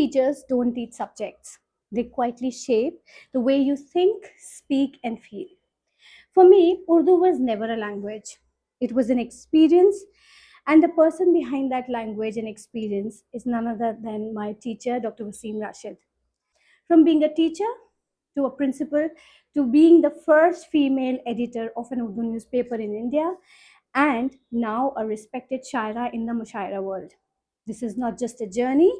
teachers don't teach subjects, they quietly shape the way you think, speak, and feel. For me, Urdu was never a language, it was an experience, and the person behind that language and experience is none other than my teacher, Dr. Wasim Rashid. From being a teacher to a principal to being the first female editor of an Urdu newspaper in India, and now a respected shaira in the mushaira world. This is not just a journey,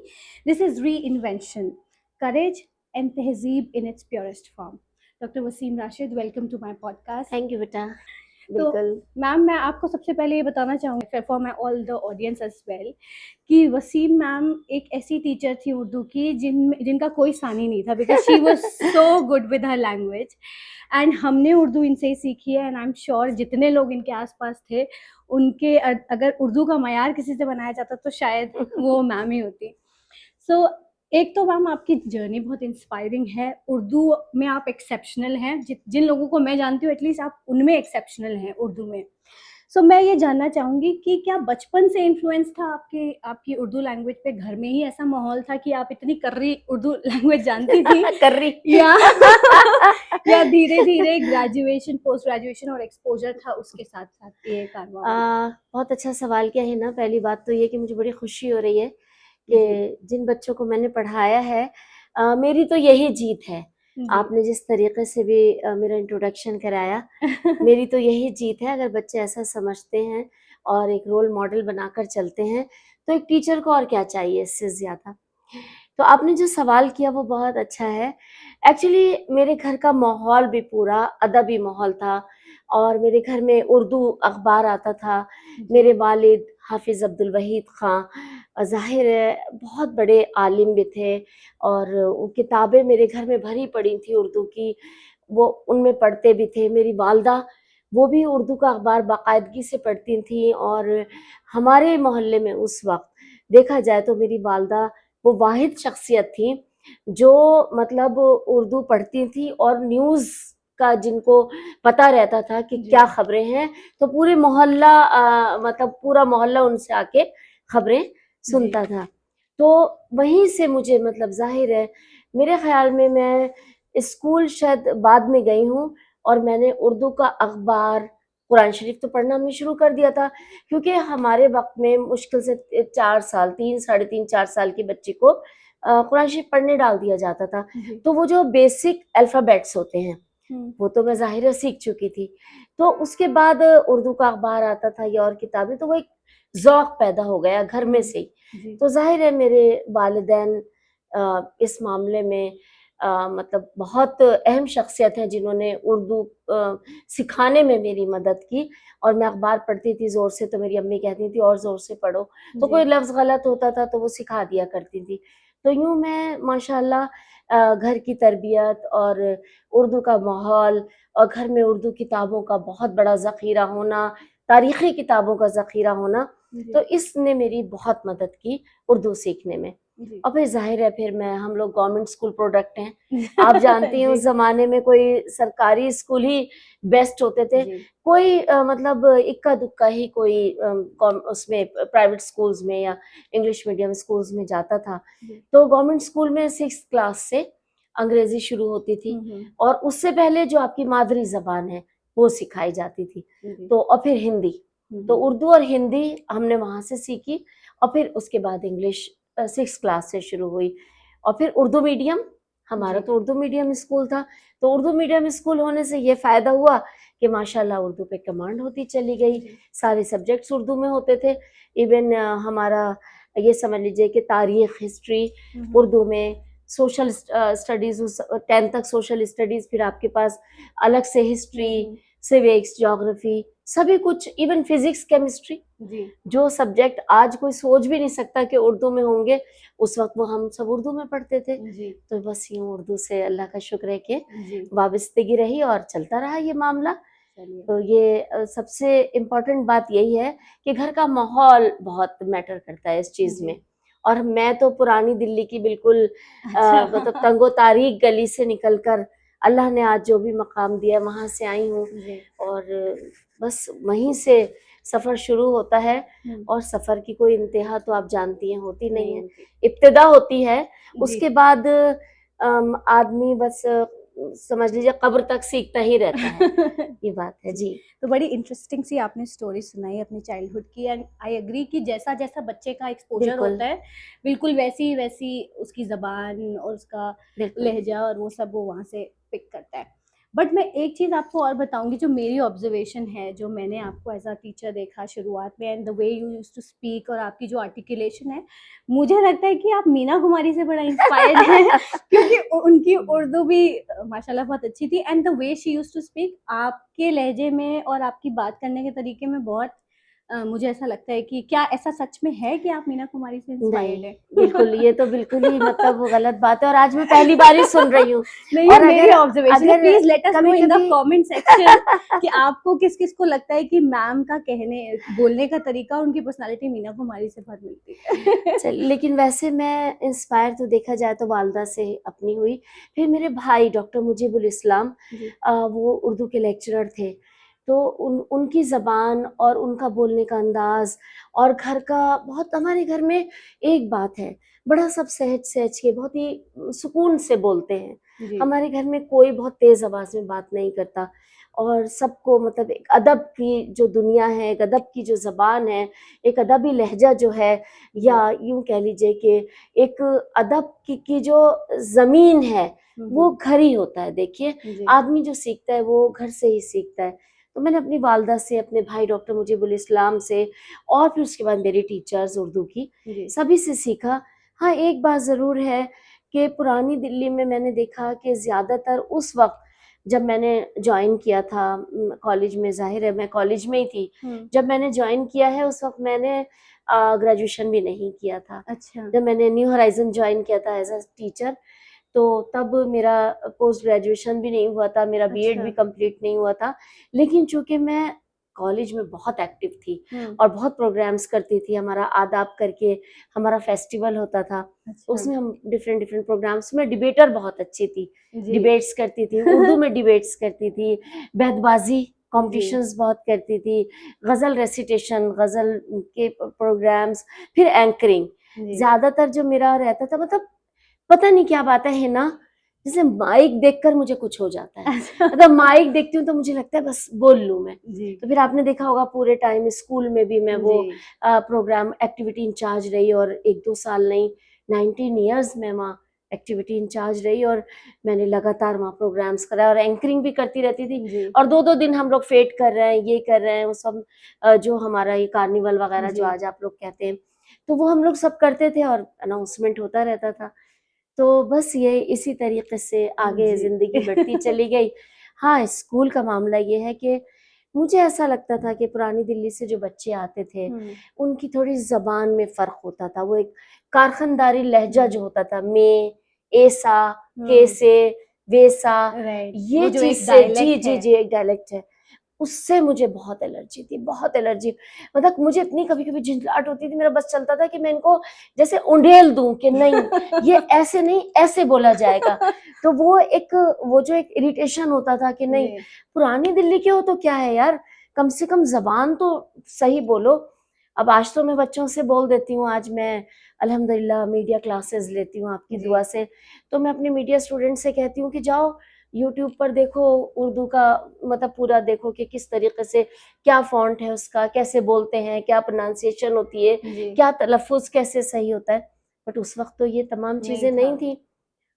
this is reinvention, courage, and tehzeeb in its purest form. Dr. Wasim Rashid, welcome to my podcast. Thank you बेटा। तो बिल्कुल। Ma'am, मैं आपको सबसे पहले ये बताना चाहूँगी for my all the audience as well कि वसीम मैम एक ऐसी टीचर थी उर्दू की जिनका कोई सानी नहीं था, because she was so good with her language, and हमने उर्दू इनसे ही सीखी है। एंड आई एम श्योर जितने लोग इनके आसपास थे उनके अगर उर्दू का मयार किसी से बनाया जाता तो शायद वो मैम ही होती। सो एक तो मैम आपकी जर्नी बहुत इंस्पायरिंग है, उर्दू में आप एक्सेप्शनल हैं, जिन लोगों को मैं जानती हूँ एटलीस्ट आप उनमें एक्सेप्शनल हैं उर्दू में। सो मैं ये जानना चाहूँगी कि क्या बचपन से इन्फ्लुएंस था आपकी उर्दू लैंग्वेज पे, घर में ही ऐसा माहौल था कि आप इतनी कर्री उर्दू लैंग्वेज जानती थी कर्री या धीरे धीरे ग्रेजुएशन, पोस्ट ग्रेजुएशन और एक्सपोजर था उसके साथ साथ ये कारवां? बहुत अच्छा सवाल किया है ना। पहली बात तो ये कि मुझे बड़ी खुशी हो रही है कि जिन बच्चों को मैंने पढ़ाया है, मेरी तो यही जीत है। आपने जिस तरीके से भी मेरा इंट्रोडक्शन कराया, मेरी तो यही जीत है। अगर बच्चे ऐसा समझते हैं और एक रोल मॉडल बनाकर चलते हैं तो एक टीचर को और क्या चाहिए इससे ज़्यादा। तो आपने जो सवाल किया वो बहुत अच्छा है। एक्चुअली मेरे घर का माहौल भी पूरा अदबी माहौल था और मेरे घर में उर्दू अखबार आता था। मेरे वालिद हाफिज़ अब्दुल वहीद ख़ां ज़ाहिर है बहुत बड़े आलिम भी थे और वो किताबें मेरे घर में भरी पड़ी थी उर्दू की, वो उनमें पढ़ते भी थे। मेरी वालदा वो भी उर्दू का अखबार बाकायदगी से पढ़ती थीं और हमारे मोहल्ले में उस वक़्त देखा जाए तो मेरी वालदा वो वाहिद शख्सियत थी जो मतलब उर्दू पढ़ती थी और न्यूज़ का जिनको पता रहता था कि क्या खबरें हैं, तो पूरे मोहल्ला मतलब पूरा मोहल्ला उनसे आके खबरें सुनता था। तो वहीं से मुझे मतलब ज़ाहिर है मेरे ख़्याल में मैं स्कूल शायद बाद में गई हूँ और मैंने उर्दू का अखबार, कुरान शरीफ तो पढ़ना हमने शुरू कर दिया था क्योंकि हमारे वक़्त में मुश्किल से 4 साल, 3 साढ़े 3 4 साल की बच्ची को कुरान शरीफ पढ़ने डाल दिया जाता था। तो वो जो बेसिक अल्फ़ाबेट्स होते हैं वो तो मैं ज़ाहिर है सीख चुकी थी। तो उसके बाद उर्दू का अखबार आता था या और किताबें, तो वो एक ज़ौक़ पैदा हो गया घर में से ही। तो ज़ाहिर है मेरे वालिदैन इस मामले में मतलब बहुत अहम शख्सियत हैं जिन्होंने उर्दू सिखाने में मेरी मदद की। और मैं अखबार पढ़ती थी ज़ोर से तो मेरी अम्मी कहती थी और ज़ोर से पढ़ो, तो कोई लफ्ज़ गलत होता था तो वो सिखा दिया करती थी। तो यूँ मैं माशाअल्लाह घर की तरबियत और उर्दू का माहौल और घर में उर्दू किताबों का बहुत बड़ा ज़ख़ीरा होना, तारीख़ी किताबों का ज़ख़ीरा होना, तो इसने मेरी बहुत मदद की उर्दू सीखने में। और फिर ज़ाहिर है फिर हम लोग गवर्नमेंट स्कूल प्रोडक्ट हैं। आप जानती हैं उस ज़माने में कोई सरकारी स्कूल ही बेस्ट होते थे। कोई मतलब इक्का-दुक्का ही कोई उसमें प्राइवेट स्कूल्स में या इंग्लिश मीडियम स्कूल्स में जाता था। तो गवर्नमेंट स्कूल में 6th क्लास से अंग्रेज़ी शुरू होती थी और उससे पहले जो आपकी मादरी ज़बान है वो सिखाई जाती थी। तो और फिर हिंदी, तो उर्दू और हिंदी हमने वहाँ से सीखी और फिर उसके बाद इंग्लिश 6th क्लास से शुरू हुई। और फिर उर्दू मीडियम, हमारा तो उर्दू मीडियम स्कूल था। तो उर्दू मीडियम स्कूल होने से ये फ़ायदा हुआ कि माशाल्लाह उर्दू पे कमांड होती चली गई। सारे सब्जेक्ट्स उर्दू में होते थे। इवन हमारा ये समझ लीजिए कि तारीख़, हिस्ट्री उर्दू में, सोशल स्टडीज़ 10th तक सोशल स्टडीज़, फिर आपके पास अलग से हिस्ट्री, सिविक्स, ज्योग्राफी, सभी कुछ, इवन फिजिक्स, केमिस्ट्री, जो सब्जेक्ट आज कोई सोच भी नहीं सकता कि उर्दू में होंगे, उस वक्त वो हम सब उर्दू में पढ़ते थे। तो बस यूँ उर्दू से अल्लाह का शुक्र है कि वाबस्तगी रही और चलता रहा ये मामला। तो ये सबसे इम्पोर्टेंट बात यही है कि घर का माहौल बहुत मैटर करता है इस चीज़ में। और मैं तो पुरानी दिल्ली की बिल्कुल मतलब तंगो तारीख गली से निकलकर अल्लाह ने आज जो भी मकाम दिया वहाँ से आई हूँ और बस वहीं से सफ़र शुरू होता है। और सफ़र की कोई इंतहा तो आप जानती हैं होती नहीं है, इब्तिदा होती है जी। उसके बाद आदमी बस समझ लीजिए कब्र तक सीखता ही रहता है, ये बात है जी। जी। तो बड़ी इंटरेस्टिंग सी आपने स्टोरी सुनाई अपनी चाइल्डहुड की, एंड आई एग्री कि जैसा-जैसा बच्चे का एक्सपोज़र बिल्कुल, होता है, बिल्कुल वैसी-वैसी उसकी ज़बान और उसका बिल्कुल। लहज़ा और वो सब वो वहाँ से पिक करता है। बट मैं एक चीज़ आपको और बताऊँगी जो मेरी ऑब्ज़र्वेशन है, जो मैंने आपको एज़ अ टीचर देखा शुरुआत में, and the way you used to speak और आपकी जो आर्टिकुलेशन है, मुझे लगता है कि आप मीना कुमारी से बड़ा इंस्पायर्ड हैं क्योंकि उनकी उर्दू भी माशाल्लाह बहुत अच्छी थी, and the way she used to speak आपके लहजे में और आपकी बात करने के तरीके में बहुत मुझे ऐसा लगता है कि क्या ऐसा सच में है कि आप मीना कुमारी से इंस्पायर्ड नहीं, हैं? बिल्कुल ये तो बिल्कुल ही मतलब वो गलत बात है और आज मैं पहली बार ही सुन रही हूँ। नहीं, ये और मेरी अगर ऑब्जर्वेशन है, अगर please let us know in the कभी-कभी कमेंट सेक्शन कि आपको किस-किस को लगता है कि मैम का कहने बोलने का तरीका और उनकी पर्सनैलिटी मीना कुमारी से बहुत मिलती है। चल लेकिन वैसे मैं इंस्पायर तो देखा जाए तो वालदा से अपनी हुई। फिर मेरे भाई डॉक्टर मुजीबुल इस्लाम जी। वो उर्दू के लेक्चरर थे। तो उनकी ज़बान और उनका बोलने का अंदाज़ और घर का बहुत हमारे घर में एक बात है, बड़ा सब सहज-सहज के बहुत ही सुकून से बोलते हैं। जी। हमारे घर में कोई बहुत तेज़ आवाज़ में बात नहीं करता और सबको मतलब एक अदब की जो दुनिया है, एक अदब की जो ज़बान है, एक अदबी लहज़ा जो है या यूँ कह लीजिए कि एक अदब की जो ज़मीन है, वो घर ही होता है। देखिए, जी। आदमी जो सीखता है वो घर से ही सीखता है। तो मैंने अपनी वालदा से, अपने भाई डॉक्टर मुजीबुल इस्लाम से और फिर उसके बाद मेरी टीचर्स उर्दू की, जी। सभी से सीखा। हाँ, एक बात ज़रूर है कि पुरानी दिल्ली में मैंने देखा कि ज़्यादातर उस वक़्त जब मैंने जॉइन किया था कॉलेज में, ज़ाहिर है मैं कॉलेज में ही थी। हुँ। जब मैंने जॉइन किया है उस वक़्त मैंने ग्रेजुएशन भी नहीं किया था। अच्छा। जब मैंने न्यू होराइज़न जॉइन किया था एज़ अ टीचर, तो तब मेरा पोस्ट ग्रेजुएशन भी नहीं हुआ था, मेरा बीएड अच्छा। भी कंप्लीट नहीं हुआ था। लेकिन चूँकि मैं कॉलेज में बहुत एक्टिव थी हुँ। और बहुत प्रोग्राम्स करती थी, हमारा आदाब करके हमारा फेस्टिवल होता था, अच्छा। उसमें हम डिफरेंट-डिफरेंट प्रोग्राम्स में डिबेटर बहुत अच्छी थी, जी। डिबेट्स करती थी, उर्दू में डिबेट्स करती थी, बैतबाज़ी जी। कॉम्पिटिशन्स बहुत करती थी, ग़ज़ल रेसिटेशन, ग़ज़ल के प्रोग्राम्स, फिर एंकरिंग। जी। ज़्यादातर जो मेरा रहता था मतलब पता नहीं क्या बात है ना, जैसे माइक देखकर मुझे कुछ हो जाता है। अच्छा। मतलब माइक देखती हूँ तो मुझे लगता है बस बोल लूँ मैं। जी। तो फिर आपने देखा होगा पूरे टाइम स्कूल में भी मैं वो जी। प्रोग्राम एक्टिविटी इंचार्ज रही और 1-2 साल नहीं 19 इयर्स मैं वहाँ एक्टिविटी इंचार्ज रही और मैंने लगातार वहाँ प्रोग्राम्स कराए और एंकरिंग भी करती रहती थी। जी। और 2-2 दिन हम लोग फेट कर रहे हैं, ये कर रहे हैं, वो सब जो हमारा ये कार्निवल वगैरह जो जी। आज आप लोग कहते हैं, तो वो हम लोग सब करते थे और अनाउंसमेंट होता रहता था। तो बस ये इसी तरीके से आगे जी। ज़िंदगी बढ़ती चली गई। हाँ, स्कूल का मामला ये है कि मुझे ऐसा लगता था कि पुरानी दिल्ली से जो बच्चे आते थे, हुँ। उनकी थोड़ी ज़बान में फ़र्क होता था। वो एक कारख़ानदारी लहज़ा जो हुँ। होता था, मैं, ऐसा, हुँ। कैसे, वैसा, राइट, ये वो जो चीज़ एक से जी, डायलेक्ट जी, है। जी, एक डायलेक्ट है। उससे मुझे बहुत एलर्जी थी, बहुत एलर्जी। मतलब मुझे इतनी कभी-कभी झिंझलाहट होती थी, मेरा बस चलता था कि मैं इनको जैसे उंडेल दूँ कि नहीं, ये ऐसे नहीं, ऐसे बोला जाएगा। तो वो जो एक इरिटेशन होता था कि नहीं, जी। पुरानी दिल्ली के हो तो क्या है यार, कम से कम ज़बान तो सही बोलो। अब आज तो मैं बच्चों से बोल देती हूँ, आज मैं अल्हम्दुलिल्लाह मीडिया क्लासेस लेती हूँ आपकी जी। दुआ से। तो मैं अपने मीडिया स्टूडेंट से कहती हूँ कि जाओ यूट्यूब पर देखो, उर्दू का मतलब पूरा देखो कि किस तरीके से क्या फ़ॉन्ट है उसका, कैसे बोलते हैं, क्या प्रोनाउंसिएशन होती है, जी। क्या तलफ़्फ़ुज़ कैसे सही होता है। बट उस वक़्त तो ये तमाम नहीं चीज़ें था। नहीं थी।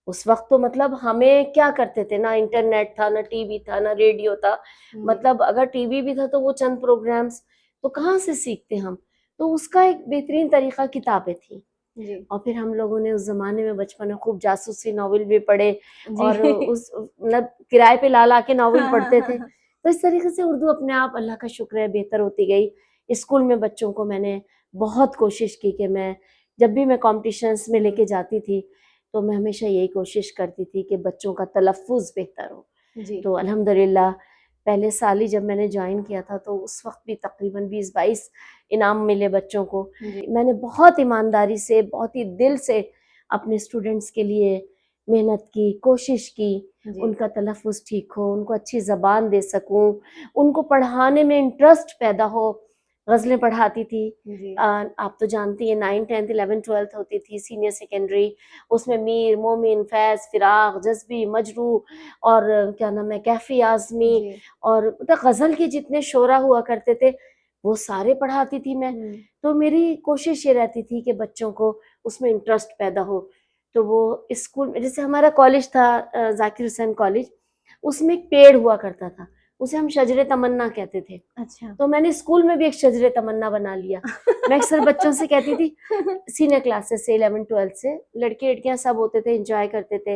उस वक़्त तो मतलब हमें क्या करते थे, ना इंटरनेट था, ना टीवी था, ना रेडियो था। जी। मतलब अगर टीवी भी था तो वो चंद प्रोग्राम्स, तो कहाँ से सीखते हम? तो उसका एक बेहतरीन तरीक़ा किताबें थी। जी। और फिर हम लोगों ने उस ज़माने में बचपन में खूब जासूसी नॉवेल भी पढ़े जी। और उस मतलब किराए पे ला-ला के नॉवेल हाँ, हाँ, पढ़ते हाँ, थे। हाँ। तो इस तरीके से उर्दू अपने आप अल्लाह का शुक्र है बेहतर होती गई। स्कूल में बच्चों को मैंने बहुत कोशिश की कि मैं जब भी मैं कॉम्पिटिशन्स में हुँ। लेके जाती थी, तो मैं हमेशा यही कोशिश करती थी कि बच्चों का तलफ़्फ़ुज़ बेहतर हो। जी। तो अल्हम्दुलिल्लाह पहले साल ही जब मैंने जॉइन किया था तो उस वक़्त भी तकरीबन 20-22 इनाम मिले बच्चों को। जी। मैंने बहुत ईमानदारी से, बहुत ही दिल से अपने स्टूडेंट्स के लिए मेहनत की, कोशिश की, जी। उनका तलफ़्फ़ुज़ ठीक हो, उनको अच्छी ज़बान दे सकूँ, उनको पढ़ाने में इंटरेस्ट पैदा हो। गज़लें पढ़ाती थी। जी। आप तो जानती हैं 9, 10, 11, 12 होती थी, सीनियर सेकेंडरी, उसमें मीर, मोमिन, फैज़, फिराक, जज़्बी, मजरू और क्या नाम है, कैफ़ी आज़मी जी। और मतलब गज़ल के जितने शोरा हुआ करते थे, वो सारे पढ़ाती थी मैं। तो मेरी कोशिश ये रहती थी कि बच्चों को उसमें इंटरेस्ट पैदा हो। तो वो स्कूल में जैसे हमारा कॉलेज था ज़ाकिर हुसैन कॉलेज, उसमें एक पेड़ हुआ करता था, उसे हम शजरे तमन्ना कहते थे। अच्छा। तो मैंने स्कूल में भी एक शजरे तमन्ना बना लिया। मैं अक्सर बच्चों से कहती थी, सीनियर क्लासेस से 11-12 से, लड़के-लड़कियाँ सब होते थे, एन्जॉय करते थे।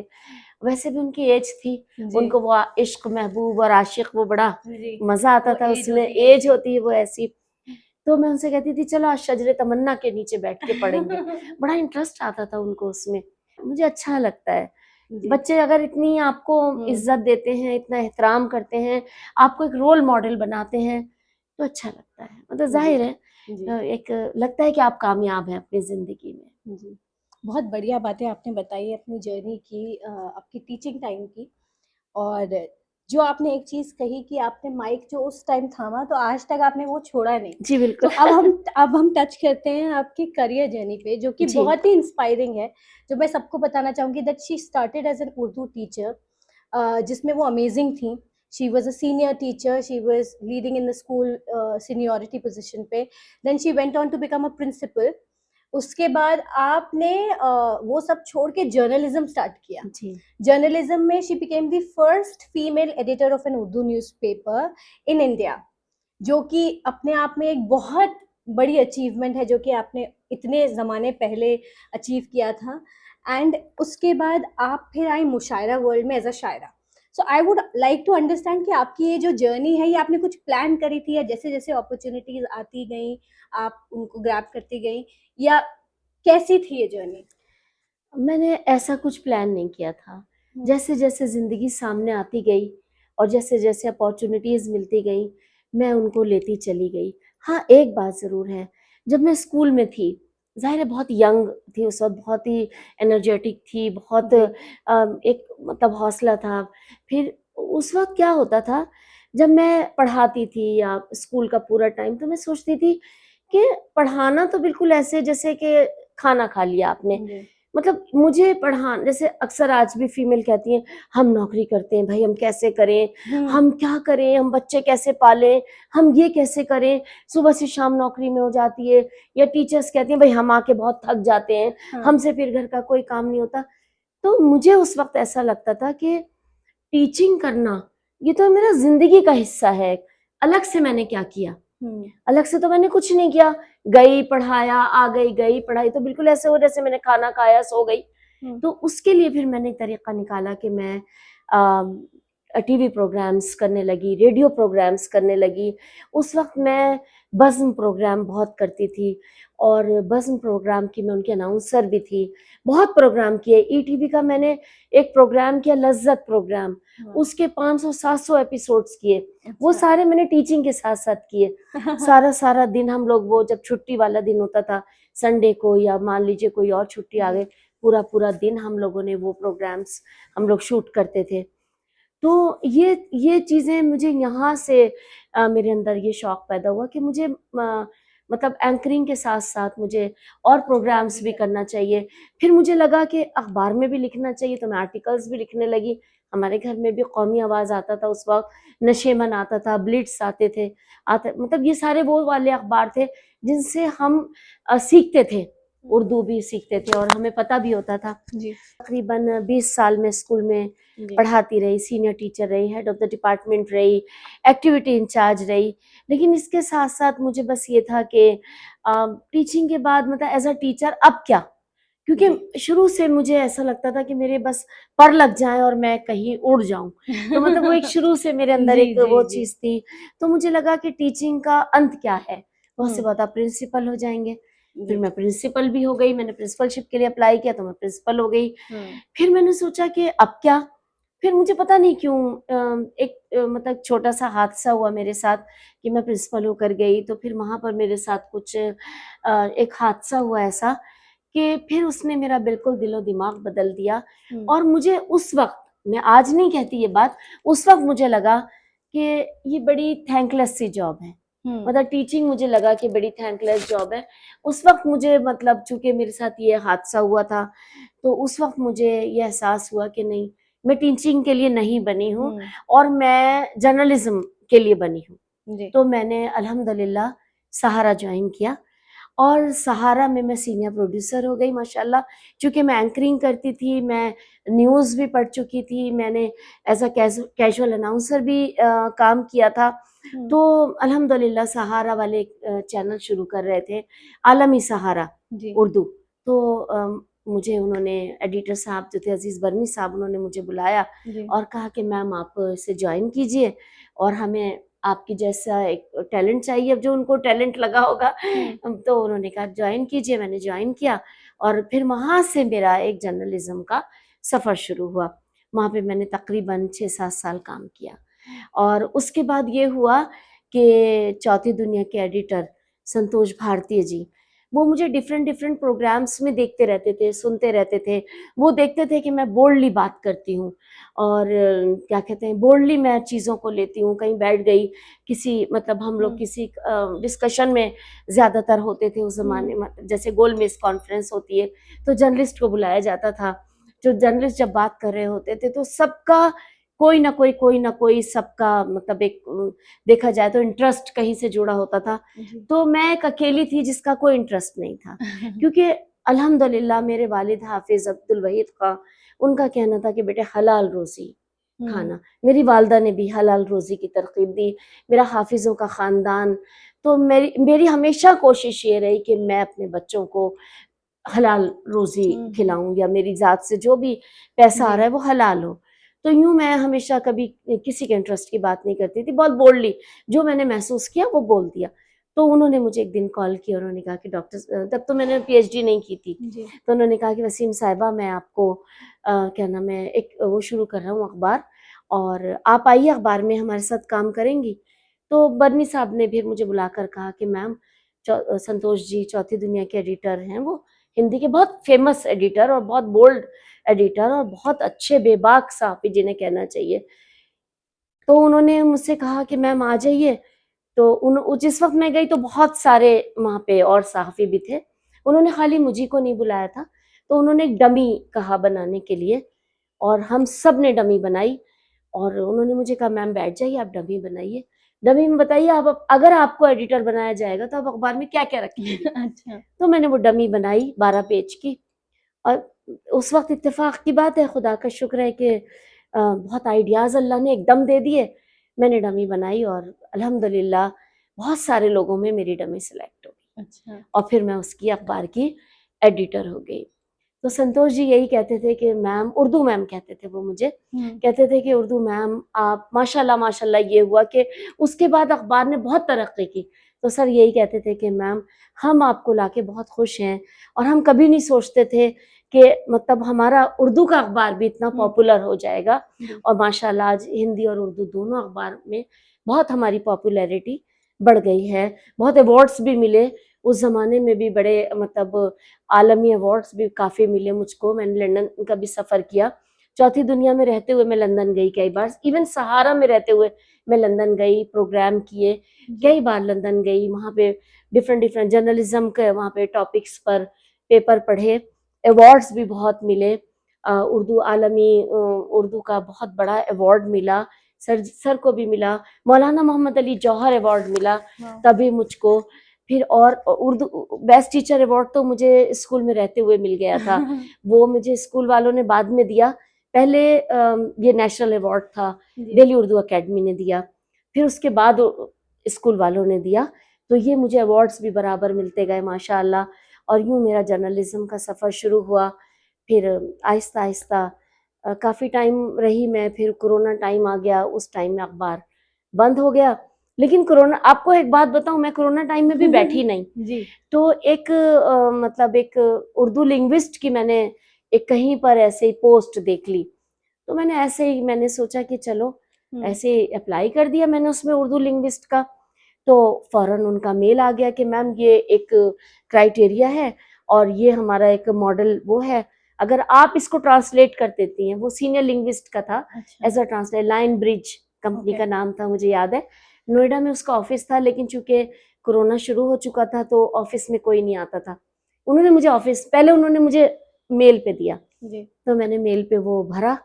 वैसे भी उनकी एज थी, जी। उनको वो इश्क, महबूब और आशिक वो बड़ा जी। मज़ा आता वो था एज उसमें, होती है एज ऐसी। होती है वो ऐसी। तो मैं उनसे कहती थी चलो आज शजरे तमन्ना के नीचे बैठ के पढ़ेंगे। बड़ा इंटरेस्ट आता था उनको उसमें। मुझे अच्छा लगता है। जी। बच्चे अगर इतनी आपको इज़्ज़त देते हैं, इतना एहतराम करते हैं, आपको एक रोल मॉडल बनाते हैं, तो अच्छा लगता है। मतलब जी। ज़ाहिर है जी। एक लगता है कि आप कामयाब हैं अपनी ज़िंदगी में। जी। बहुत बढ़िया बातें आपने बताई अपनी जर्नी की, आपकी टीचिंग टाइम की। और जो आपने एक चीज़ कही कि आपने माइक जो उस टाइम थामा तो आज तक आपने वो छोड़ा नहीं। जी, तो बिल्कुल। अब हम टच करते हैं आपकी करियर जर्नी पे, जो कि जी। बहुत ही इंस्पायरिंग है। जो मैं सबको बताना चाहूँगी that she started as an Urdu teacher, जिसमें वो अमेज़िंग थी। She was a senior teacher, she was leading in the school seniority position पे। Then she went on to become a principal. उसके बाद आपने वो सब छोड़ के जर्नलिज़्म स्टार्ट किया। जी। जर्नलिज्म में she became the first female editor of an Urdu newspaper in India, जो कि अपने आप में एक बहुत बड़ी अचीवमेंट है, जो कि आपने इतने ज़माने पहले अचीव किया था। एंड उसके बाद आप फिर आई मुशायरा वर्ल्ड में एज़ अ शायरा। So I would like to understand कि आपकी ये जो जर्नी है, ये आपने कुछ प्लान करी थी, या जैसे-जैसे अपॉर्च्युनिटीज़ आती गईं, आप उनको ग्रैब करती गईं, या कैसी थी ये जर्नी? मैंने ऐसा कुछ प्लान नहीं किया था। हुँ। जैसे-जैसे ज़िंदगी सामने आती गई और जैसे-जैसे अपॉर्च्युनिटीज़ मिलती गईं, मैं उनको लेती चली गई। हाँ, एक बात ज़रूर है, जब मैं स्कूल में थी, ज़ाहिर है बहुत यंग थी उस वक़्त, बहुत ही एनर्जेटिक थी, बहुत जी। एक मतलब हौसला था। फिर उस वक़्त क्या होता था, जब मैं पढ़ाती थी या स्कूल का पूरा टाइम, तो मैं सोचती थी कि पढ़ाना तो बिल्कुल ऐसे जैसे कि खाना खा लिया आपने। जी। मतलब मुझे जैसे अक्सर आज भी फीमेल कहती हैं, हम नौकरी करते हैं भाई, हम कैसे करें, हुँ। हम क्या करें, हम बच्चे कैसे पालें, हम ये कैसे करें, सुबह से शाम नौकरी में हो जाती है। या टीचर्स कहती हैं भाई हम आके बहुत थक जाते हैं, हाँ। हमसे फिर घर का कोई काम नहीं होता। तो मुझे उस वक्त ऐसा लगता था कि टीचिंग करना ये तो मेरा जिंदगी का हिस्सा है, अलग से मैंने क्या किया, हुँ। अलग से तो मैंने कुछ नहीं किया। गई पढ़ाया, आ गई, गई पढ़ाई, तो बिल्कुल ऐसे हो जैसे मैंने खाना खाया सो गई। हुँ। तो उसके लिए फिर मैंने एक तरीका निकाला कि मैं टीवी प्रोग्राम्स करने लगी, रेडियो प्रोग्राम्स करने लगी। उस वक़्त मैं बज़्म प्रोग्राम बहुत करती थी और बज़्म प्रोग्राम की मैं उनकी अनाउंसर भी थी। बहुत प्रोग्राम किए, ईटीवी का मैंने एक प्रोग्राम किया लज़्ज़त प्रोग्राम, हाँ। उसके 500-700 एपिसोड्स किए। वो अच्छा। सारे मैंने टीचिंग के साथ-साथ किए। सारा-सारा दिन हम लोग, वो जब छुट्टी वाला दिन होता था, संडे को या मान लीजिए कोई और छुट्टी आ जी। गई, पूरा-पूरा दिन हम लोगों ने वो प्रोग्राम्स हम लोग शूट करते थे। तो ये चीज़ें मुझे यहाँ से मेरे अंदर ये शौक पैदा हुआ कि मुझे मतलब एंकरिंग के साथ-साथ मुझे और बात प्रोग्राम्स भी भी करनी करना चाहिए। फिर मुझे लगा कि अखबार में भी लिखना चाहिए, तो मैं आर्टिकल्स भी लिखने लगी। हमारे घर में भी कौमी आवाज़ आता था उस वक़्त, नशेमन आता था, ब्लिट्स आते थे, मतलब ये सारे वो वाले अखबार थे जिनसे हम सीखते थे, हुँ। उर्दू भी सीखते थे और हमें पता भी होता था। जी। तकरीबन 20 साल मैं स्कूल में जी। पढ़ाती रही, सीनियर टीचर रही, हेड ऑफ़ द डिपार्टमेंट रही, एक्टिविटी इंचार्ज रही। लेकिन इसके साथ-साथ मुझे बस ये था कि टीचिंग के बाद मतलब एज़ अ टीचर अब क्या? जी। क्योंकि शुरू से मुझे ऐसा लगता था कि मेरे बस पर लग जाएँ और मैं कहीं उड़ जाऊँ। तो मतलब वो एक शुरू से मेरे अंदर जी, एक जी, वो जी। चीज़ थी। तो मुझे लगा कि टीचिंग का अंत क्या है? बहुत से हुँ। बहुत आप प्रिंसिपल हो जाएँगे। फिर जी। मैं प्रिंसिपल भी हो गई, मैंने प्रिंसिपलशिप के लिए अप्लाई किया तो मैं प्रिंसिपल हो गई। हुँ। फिर मैंने सोचा कि अब क्या? फिर मुझे पता नहीं क्यों एक मतलब छोटा-सा हादसा हुआ मेरे साथ कि मैं प्रिंसिपल होकर गई, तो फिर वहाँ पर मेरे साथ कुछ एक हादसा हुआ ऐसा कि फिर उसने मेरा बिल्कुल दिलो-दिमाग बदल दिया। हुँ। और मुझे उस वक़्त, मैं आज नहीं कहती ये बात, उस वक़्त मुझे लगा कि ये बड़ी थैंकलेस सी जॉब है। मतलब टीचिंग मुझे लगा कि बड़ी थैंकलेस जॉब है। उस वक्त मुझे मतलब चूंकि मेरे साथ ये हादसा हुआ था, तो उस वक्त मुझे ये एहसास हुआ कि नहीं, मैं टीचिंग के लिए नहीं बनी हूँ और मैं जर्नलिज्म के लिए बनी हूँ। जी। तो मैंने अल्हम्दुलिल्लाह सहारा ज्वाइन किया और सहारा में मैं सीनियर प्रोड्यूसर हो गई माशाल्लाह। चूँकि मैं एंकरिंग करती थी, मैं न्यूज़ भी पढ़ चुकी थी, मैंने एज़ अ कैजुअल अनाउंसर भी काम किया था। तो अल्हम्दुलिल्लाह सहारा वाले चैनल शुरू कर रहे थे, आलमी सहारा जी। उर्दू। तो मुझे उन्होंने एडिटर साहब जो थे अज़ीज़ बरनी साहब, उन्होंने मुझे बुलाया जी। और कहा कि मैम आप इसे ज्वाइन कीजिए और हमें आपकी जैसा एक टैलेंट चाहिए। अब जो उनको टैलेंट लगा होगा तो उन्होंने कहा ज्वाइन कीजिए। मैंने ज्वाइन किया और फिर वहाँ से मेरा एक जर्नलिज्म का सफ़र शुरू हुआ। वहाँ पे मैंने तकरीबन 6-7 साल काम किया और उसके बाद ये हुआ कि चौथी दुनिया के एडिटर संतोष भारतीय जी, वो मुझे डिफरेंट डिफरेंट प्रोग्राम्स में देखते रहते थे, सुनते रहते थे। वो देखते थे कि मैं बोल्डली बात करती हूँ और क्या कहते हैं, बोल्डली मैं चीज़ों को लेती हूँ। कहीं बैठ गई किसी, मतलब हम लोग किसी डिस्कशन में ज़्यादातर होते थे उस ज़माने में, जैसे गोलमेज कॉन्फ्रेंस होती है तो जर्नलिस्ट को बुलाया जाता था। जो जर्नलिस्ट जब बात कर रहे होते थे तो सबका कोई ना कोई सबका मतलब एक देखा जाए तो इंटरेस्ट कहीं से जुड़ा होता था। तो मैं एक अकेली थी जिसका कोई इंटरेस्ट नहीं था क्योंकि अल्हम्दुलिल्लाह मेरे वालिद हाफिज अब्दुल वहीद खां, उनका कहना था कि बेटे हलाल रोजी खाना। मेरी वालदा ने भी हलाल रोजी की तरकीब दी, मेरा हाफिजों का ख़ानदान। तो मेरी मेरी हमेशा कोशिश ये रही कि मैं अपने बच्चों को हलाल रोजी खिलाऊं या मेरी ज़ात से जो भी पैसा आ रहा है वो हलाल हो। तो यूँ मैं हमेशा कभी किसी के इंटरेस्ट की बात नहीं करती थी, बहुत बोल्डली जो मैंने महसूस किया वो बोल दिया। तो उन्होंने मुझे एक दिन कॉल किया, उन्होंने कहा कि डॉक्टर, तब तो मैंने पीएचडी नहीं की थी, तो उन्होंने कहा कि वसीम साहिबा मैं आपको क्या नाम है, एक वो शुरू कर रहा हूँ अखबार और आप आइए अखबार में हमारे साथ काम करेंगी। तो बरनी साहब ने भी मुझे बुलाकर कहा कि मैम संतोष जी चौथी दुनिया के एडिटर हैं, वो हिंदी के बहुत फेमस एडिटर और बहुत बोल्ड एडिटर और बहुत अच्छे बेबाक सहाफ़ी जिन्हें कहना चाहिए। तो उन्होंने मुझसे कहा कि मैम आ जाइए। तो जिस वक्त मैं गई तो बहुत सारे वहाँ पे और सहाफ़ी भी थे। उन्होंने खाली मुझी को नहीं बुलाया था, तो उन्होंने एक डमी कहा बनाने के लिए और हम सब ने डमी बनाई और उन्होंने मुझे कहा मैम बैठ जाइए, आप डमी बनाइए। डमी में बताइए आप अगर आपको एडिटर बनाया जाएगा तो आप अखबार में क्या-क्या रखेंगे? अच्छा। तो मैंने वो डमी बनाई 12 पेज की और उस वक्त इत्तेफाक की बात है, खुदा का शुक्र है कि बहुत आइडियाज़ अल्लाह ने एकदम दे दिए। मैंने डमी बनाई और अल्हम्दुलिल्लाह बहुत सारे लोगों में मेरी डमी सिलेक्ट हो गई। अच्छा। और फिर मैं उसकी अखबार की एडिटर हो गई। तो संतोष जी यही कहते थे कि मैम, उर्दू मैम कहते थे वो मुझे, कहते थे कि उर्दू मैम आप माशाल्लाह माशाल्लाह। ये हुआ कि उसके बाद अखबार ने बहुत तरक्की की। तो सर यही कहते थे कि मैम हम आपको लाके बहुत खुश हैं और हम कभी नहीं सोचते थे कि मतलब हमारा उर्दू का अखबार भी इतना पॉपुलर हो जाएगा। और माशाल्लाह आज हिंदी और उर्दू दोनों अखबार में बहुत हमारी पॉपुलैरिटी बढ़ गई है। बहुत अवार्ड्स भी मिले उस ज़माने में भी, बड़े मतलब आलमी अवार्ड्स भी काफ़ी मिले मुझको। मैंने लंदन का भी सफ़र किया। चौथी दुनिया में रहते हुए मैं लंदन गई कई बार, इवन सहारा में रहते हुए मैं लंदन गई, प्रोग्राम किए, कई बार लंदन गई। वहाँ पे डिफरेंट डिफरेंट जर्नलिज्म के वहाँ पे टॉपिक्स पर पेपर पढ़े, अवार्ड्स भी बहुत मिले। उर्दू आलमी उर्दू का बहुत बड़ा अवार्ड मिला, सर को भी मिला। मौलाना मोहम्मद अली जौहर अवार्ड मिला तभी मुझको। फिर और उर्दू बेस्ट टीचर अवार्ड तो मुझे स्कूल में रहते हुए मिल गया था। वो मुझे स्कूल वालों ने बाद में दिया। पहले ये नेशनल अवार्ड था, दिल्ली उर्दू अकेडमी ने दिया, फिर उसके बाद स्कूल वालों ने दिया। तो ये मुझे अवार्ड्स भी बराबर मिलते गए माशाअल्लाह। और यूँ मेरा जर्नलिज्म का सफ़र शुरू हुआ। फिर आहिस्ता आहिस्ता काफ़ी टाइम रही मैं, फिर कोरोना टाइम आ गया, उस टाइम में अखबार बंद हो गया। लेकिन कोरोना, आपको एक बात बताऊं, मैं कोरोना टाइम में भी बैठी नहीं। जी। तो एक मतलब एक उर्दू लिंग्विस्ट की मैंने एक कहीं पर ऐसे ही पोस्ट देख ली, तो मैंने ऐसे ही मैंने सोचा कि चलो ऐसे अप्लाई कर दिया मैंने उसमें उर्दू लिंग्विस्ट का। तो फौरन उनका मेल आ गया कि मैम ये एक क्राइटेरिया है और ये हमारा एक मॉडल वो है, अगर आप इसको ट्रांसलेट कर देती हैं। वो सीनियर लिंग्विस्ट का था as a translate, Lionbridge company का नाम था मुझे याद है। नोएडा में उसका ऑफिस था, लेकिन चूंकि कोरोना शुरू हो चुका था तो ऑफिस में कोई नहीं आता था। उन्होंने मुझे ऑफिस, पहले उन्होंने मुझे मेल पे दिया, जी। तो मैंने मेल पे वो भरा,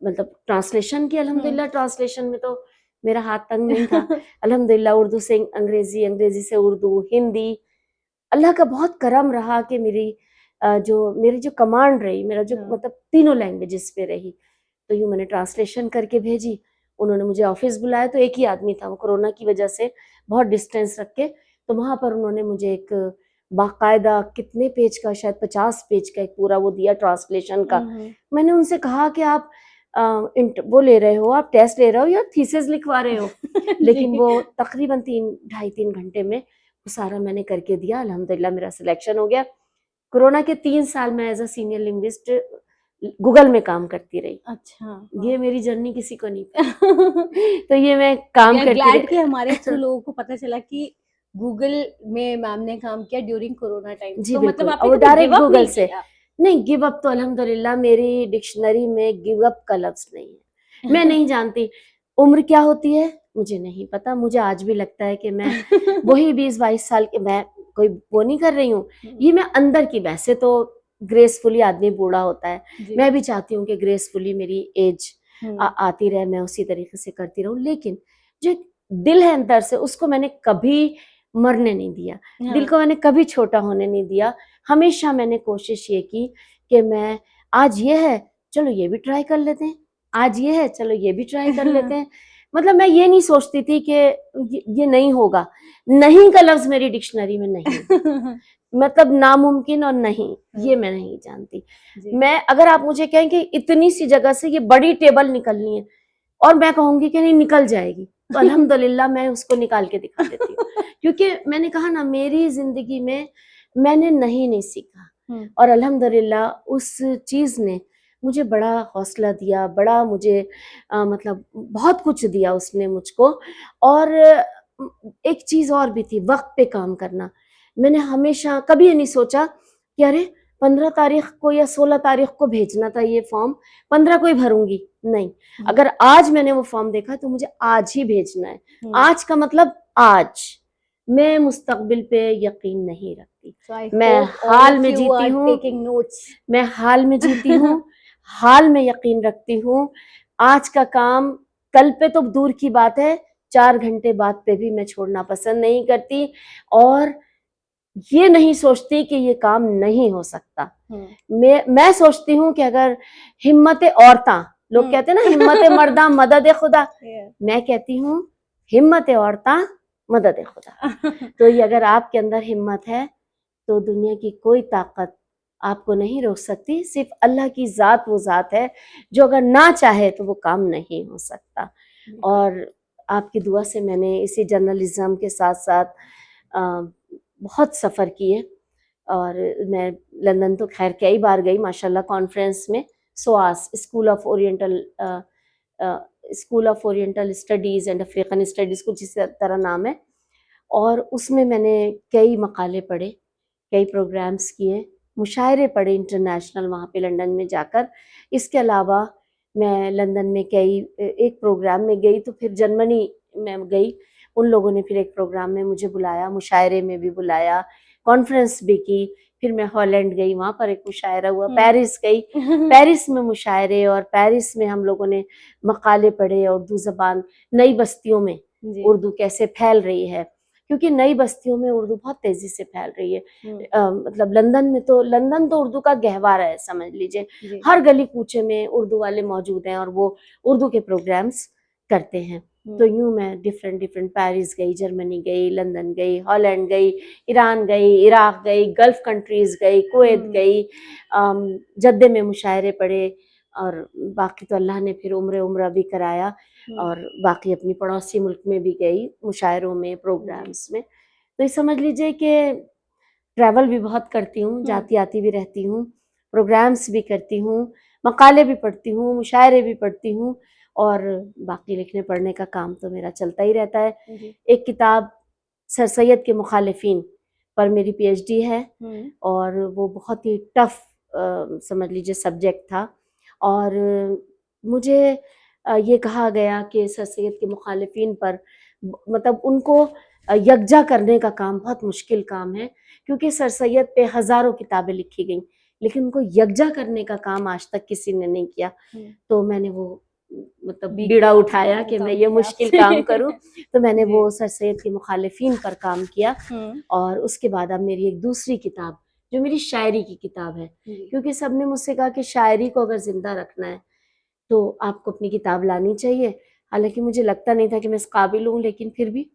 मतलब ट्रांसलेशन की। अल्हम्दुलिल्लाह ट्रांसलेशन में तो मेरा हाथ तंग नहीं था। अल्हम्दुलिल्लाह उर्दू से अंग्रेजी, अंग्रेजी से उर्दू, हिंदी, अल्लाह का बहुत करम रहा कि मेरी जो कमांड रही, मेरा जो मतलब तीनों लैंग्वेजेस पे रही। तो यूँ मैंने ट्रांसलेशन करके भेजी। उन्होंने मुझे ऑफिस बुलाया, तो एक ही आदमी था, वो कोरोना की वजह से बहुत डिस्टेंस रख के, तो वहाँ पर उन्होंने मुझे एक बाकायदा कितने पेज का, शायद 50 पेज का एक पूरा वो दिया ट्रांसलेशन का। मैंने उनसे कहा कि आप वो ले रहे हो, आप टेस्ट ले रहे हो या थीसिस लिखवा रहे हो? लेकिन वो तकरीबन 3 ढाई 3 घंटे में वो सारा मैंने करके दिया। अल्हम्दुलिल्लाह मेरा सिलेक्शन हो गया। कोरोना के 3 साल मैं as a senior linguist Google में काम करती रही। अच्छा, ये मेरी जर्नी किसी को नहीं पता। तो ये मैं काम करती ग्लैड रही। कि हमारे थ्रू लोगों को पता चला कि गूगल में मैम ने काम किया ड्यूरिंग कोरोना टाइम। जी तो मतलब बिल्कुल, और आपने वो कभी डायरेक्ट गिव अप गूगल नहीं से। किया? नहीं, गिव अप तो अल्हम्दुलिल्लाह मेरी डिक्शनरी में गिव अप का लफ्ज़ नहीं है। मैं नहीं जानती उम्र क्या होती है, मुझे नहीं पता। मुझे आज भी लगता है कि मैं वही 20-22 साल की, मैं कोई वो नहीं कर रही हूँ। ये मैं अंदर की, वैसे तो ग्रेसफुली आदमी बूढ़ा होता है। जी। मैं भी चाहती हूँ कि ग्रेसफुली मेरी एज हुँ। आती रहे, मैं उसी तरीके से करती रहूँ। लेकिन जो एक दिल है अंदर से, उसको मैंने कभी मरने नहीं दिया। दिल हाँ। को मैंने कभी छोटा होने नहीं दिया। हमेशा मैंने कोशिश ये की कि मैं, आज ये है, चलो ये भी ट्राई कर लेते हैं, आज ये है, चलो ये भी ट्राई कर लेते हैं। मतलब मैं ये नहीं सोचती थी कि ये नहीं होगा। नहीं का लफ्ज़ मेरी डिक्शनरी में नहीं है। मतलब नामुमकिन और नहीं, ये मैं नहीं जानती। जी। मैं, अगर आप मुझे कहें कि इतनी सी जगह से ये बड़ी टेबल निकलनी है, और मैं कहूँगी कि नहीं निकल जाएगी, तो अल्हम्दुलिल्लाह मैं उसको निकाल के दिखा देती हूँ। क्योंकि मैंने कहा ना, मेरी ज़िंदगी में मैंने नहीं सीखा, हुँ। और अल्हम्दुलिल्लाह उस चीज़ ने मुझे बड़ा हौसला दिया, बड़ा मुझे मतलब बहुत कुछ दिया उसने मुझको। और एक चीज़ और भी थी, वक़्त पे काम करना। मैंने हमेशा कभी ये नहीं सोचा कि अरे 15 तारीख को या 16 तारीख को भेजना था ये फॉर्म, 15 को ही भरूँगी। नहीं, अगर आज मैंने वो फॉर्म देखा तो मुझे आज ही भेजना है। आज का मतलब आज। मैं मुस्तक़बिल पे यकीन नहीं रखती। So I मैं hope all हाल of में you जीती are हूँ, taking notes. मैं हाल में जीती हूँ, हाल में यकीन रखती हूँ। आज का काम कल पे तो दूर की बात है, 4 घंटे बाद पे भी मैं छोड़ना पसंद नहीं करती, और ये नहीं सोचती कि ये काम नहीं हो सकता। मैं सोचती हूँ कि अगर हिम्मत औरतां, लोग कहते हैं ना हिम्मत मर्दा मदद खुदा, Yeah. मैं कहती हूँ हिम्मत औरतां मदद खुदा। तो ये अगर आपके अंदर हिम्मत है तो दुनिया की कोई ताकत आपको नहीं रोक सकती। सिर्फ अल्लाह की ज़ात वो ज़ात है जो अगर ना चाहे तो वो काम नहीं हो सकता। और आपकी दुआ से मैंने इसी जर्नलिज्म के साथ साथ बहुत सफ़र किए, और मैं लंदन तो खैर कई बार गई माशाल्लाह कॉन्फ्रेंस में। Psoas, school of oriental studies and African studies, कुछ इस तरह नाम है। और उसमें मैंने कई मकाले पढ़े, कई प्रोग्राम्स किए, मुशायरे पढ़े इंटरनेशनल वहाँ पे लंदन में जाकर। इसके अलावा मैं लंदन में एक प्रोग्राम में गई, तो फिर जर्मनी में गई। उन लोगों ने फिर एक प्रोग्राम में मुझे बुलाया, मुशायरे में भी बुलाया, कॉन्फ्रेंस भी की। फिर मैं हॉलैंड गई, वहाँ पर एक मुशायरा हुआ। पेरिस गई, पेरिस में मुशायरे, और पेरिस में हम लोगों ने मकाले पढ़े। उर्दू ज़बान, नई बस्तियों में उर्दू कैसे फैल रही है, क्योंकि नई बस्तियों में उर्दू बहुत तेज़ी से फैल रही है। मतलब लंदन तो उर्दू का गहवारा है, समझ लीजिए। हर गली कूचे में उर्दू वाले मौजूद हैं, और वो उर्दू के प्रोग्राम्स करते हैं। तो यूँ मैं डिफरेंट पेरिस गई, जर्मनी गई, लंदन गई, हॉलैंड गई, ईरान गई, इराक गई, गल्फ़ कंट्रीज़ गई, कुवैत गई, जद्दे में मुशायरे पढ़े, और बाकी तो अल्लाह ने फिर उम्रा भी कराया, और बाकी अपनी पड़ोसी मुल्क में भी गई मुशायरों में, प्रोग्राम्स में। तो ये समझ लीजिए कि ट्रैवल भी बहुत करती हूँ, जाती आती भी रहती हूँ, प्रोग्राम्स भी करती हूँ, मकाले भी पढ़ती हूँ, मुशायरे भी पढ़ती हूँ, और बाकी लिखने पढ़ने का काम तो मेरा चलता ही रहता है। एक किताब सर सैयद के मुखालिफिन पर मेरी पीएचडी है, और वो बहुत ही टफ समझ लीजिए सब्जेक्ट था। और मुझे ये कहा गया कि सर सैयद के मुखालिफिन पर मतलब उनको यकजा करने का काम बहुत मुश्किल काम है, क्योंकि सर सैयद पे हजारों किताबें लिखी गई, लेकिन उनको यकजा करने का काम आज तक किसी ने नहीं किया। तो मैंने वो मतलब बी बीड़ा किया, उठाया कि मैं काम ये किया मुश्किल आपसे। काम करूं। तो मैंने जी। वो सर सैयद की मुखालिफिन पर काम किया। हम्म। और उसके बाद अब मेरी एक दूसरी किताब जो मेरी शायरी की किताब है, जी। क्योंकि सबने मुझसे कहा कि शायरी को अगर जिंदा रखना है तो आपको अपनी किताब लानी चाहिए। हालांकि मुझे लगता नहीं था कि मैं इस काबिल हूँ, लेकिन फिर भी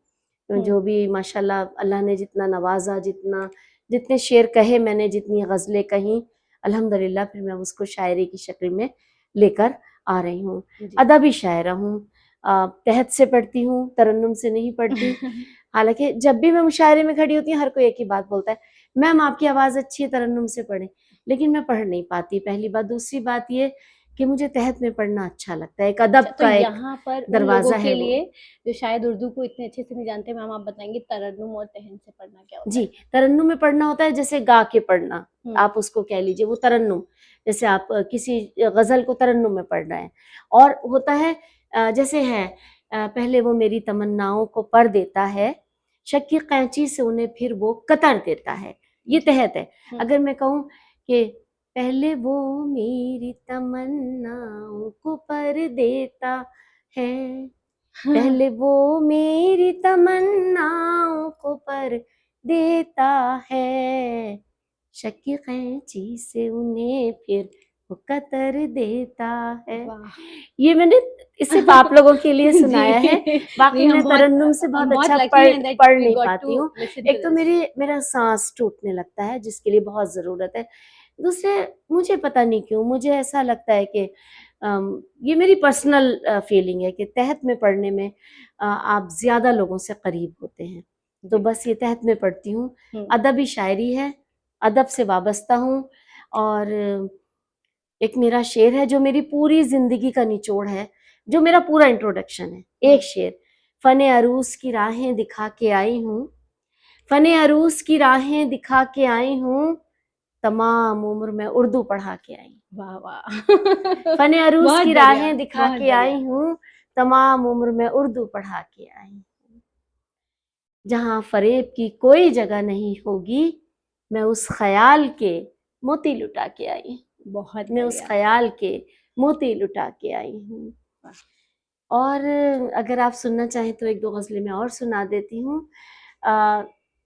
जो भी माशाल्लाह अल्लाह ने जितना नवाजा, जितने शेर कहे मैंने, जितनी गज़लें कहीं, अल्हम्दुलिल्लाह फिर मैं उसको शायरी की शक्ल में लेकर आ रही हूँ। जी। अदबी शायरा हूँ, तहत से पढ़ती हूँ, तरन्नुम से नहीं पढ़ती। हालांकि जब भी मैं मुशायरे में खड़ी होती हूँ हर कोई एक ही बात बोलता है, मैम आपकी आवाज़ अच्छी है, तरन्नुम से पढ़ें, लेकिन मैं पढ़ नहीं पाती, पहली बात। दूसरी बात ये कि मुझे तहत में पढ़ना अच्छा लगता है, एक अच्छा, अदब तो का एक यहाँ पर उन लोगों दरवाज़ा के है वो। लिए जो शायद उर्दू को इतने अच्छे से नहीं जानते, मैम आप बताएंगे तरन्नुम और तहन से पढ़ना क्या होता जी, है? तरन्नुम में पढ़ना होता है जैसे गा के पढ़ना, हम्म। आप उसको कह लीजिए वो तरन्नुम। जैसे आप किसी गज़ल को तरन्नुम में पढ़ रहे हैं। और होता है जैसे है पहले वो मेरी तमन्नाओं को पर देता है, शक की कैंची से उन्हें फिर वो कतर देता है, ये जी। तहत है। अगर मैं कहूँ कि पहले वो मेरी तमन्नाओं को पर देता है, पहले वो मेरी तमन्नाओं को पर देता है, शकी कैंची से उन्हें फिर वो कतर देता है। वाह। ये मैंने सिर्फ आप लोगों के लिए सुनाया है, जी। बाकी नहीं, मैं तरन्नुम से बहुत हम बहुत अच्छा लकी हैं दैट पढ़ वी नहीं गॉट पाती टू हूँ। लिसन टू एक तो दिस। मेरा सांस टूटने लगता है, जिसके लिए बहुत ज़रूरत है। दूसरे, मुझे पता नहीं क्यों मुझे ऐसा लगता है कि ये मेरी पर्सनल फीलिंग है कि तहत में पढ़ने में आप ज़्यादा लोगों से करीब होते हैं, तो जी। बस ये तहत में पढ़ती हूँ। हम्म। अदबी शायरी है, अदब से वाबस्ता हूँ। और एक मेरा शेर है जो मेरी पूरी ज़िंदगी का निचोड़ है, जो मेरा पूरा इंट्रोडक्शन है। एक शेर, फ़ने अरूस की राहें दिखा के आई हूँ, फ़ने अरूस की राहें दिखा के आई हूँ, तमाम उम्र में उर्दू पढ़ा के आई। वाह वाह। फ़ने अरूस बहुत की बढ़िया, राहें दिखा बहुत के बढ़िया। आई हूँ, तमाम उम्र में उर्दू पढ़ा के आई। जहाँ फरेब की कोई जगह नहीं होगी, मैं उस ख्याल के मोती लुटा के आई। बहुत मैं उस बढ़िया। ख्याल के मोती लुटा के आई हूँ। और अगर आप सुनना चाहें तो एक दो गज़लें मैं और सुना देती हूँ।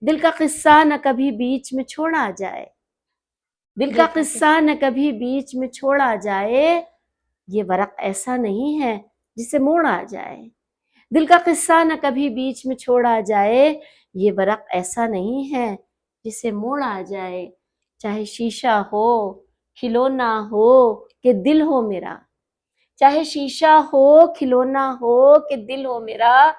दिल का किस्सा न कभी बीच में छोड़ा जाए, दिल का देखा कि किस्सा न कभी बीच में छोड़ा जाए, ये वरक ऐसा नहीं है जिसे मोड़ा जाए। दिल का किस्सा न कभी बीच में छोड़ा जाए, ये वरक ऐसा नहीं है जिसे मोड़ा जाए। चाहे शीशा हो, खिलौना हो कि दिल हो मेरा, चाहे शीशा हो, खिलौना हो कि दिल हो मेरा,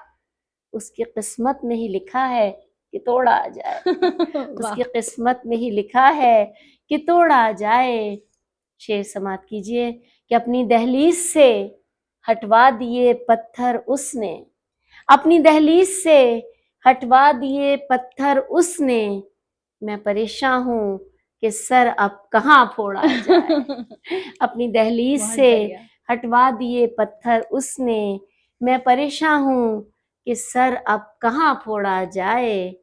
उसकी किस्मत में ही लिखा है कि तोड़ा जाए। वाह। उसकी किस्मत में ही लिखा है कि तोड़ा जाए। शेर समाप्त कीजिए कि अपनी दहलीज से हटवा दिए पत्थर उसने, अपनी दहलीज से हटवा दिए पत्थर उसने, मैं परेशान हूँ कि सर अब कहाँ फोड़ा जाए। अपनी दहलीज बहुत से बढ़िया। हटवा दिए पत्थर उसने, मैं परेशान हूँ कि सर अब कहाँ फोड़ा जाए।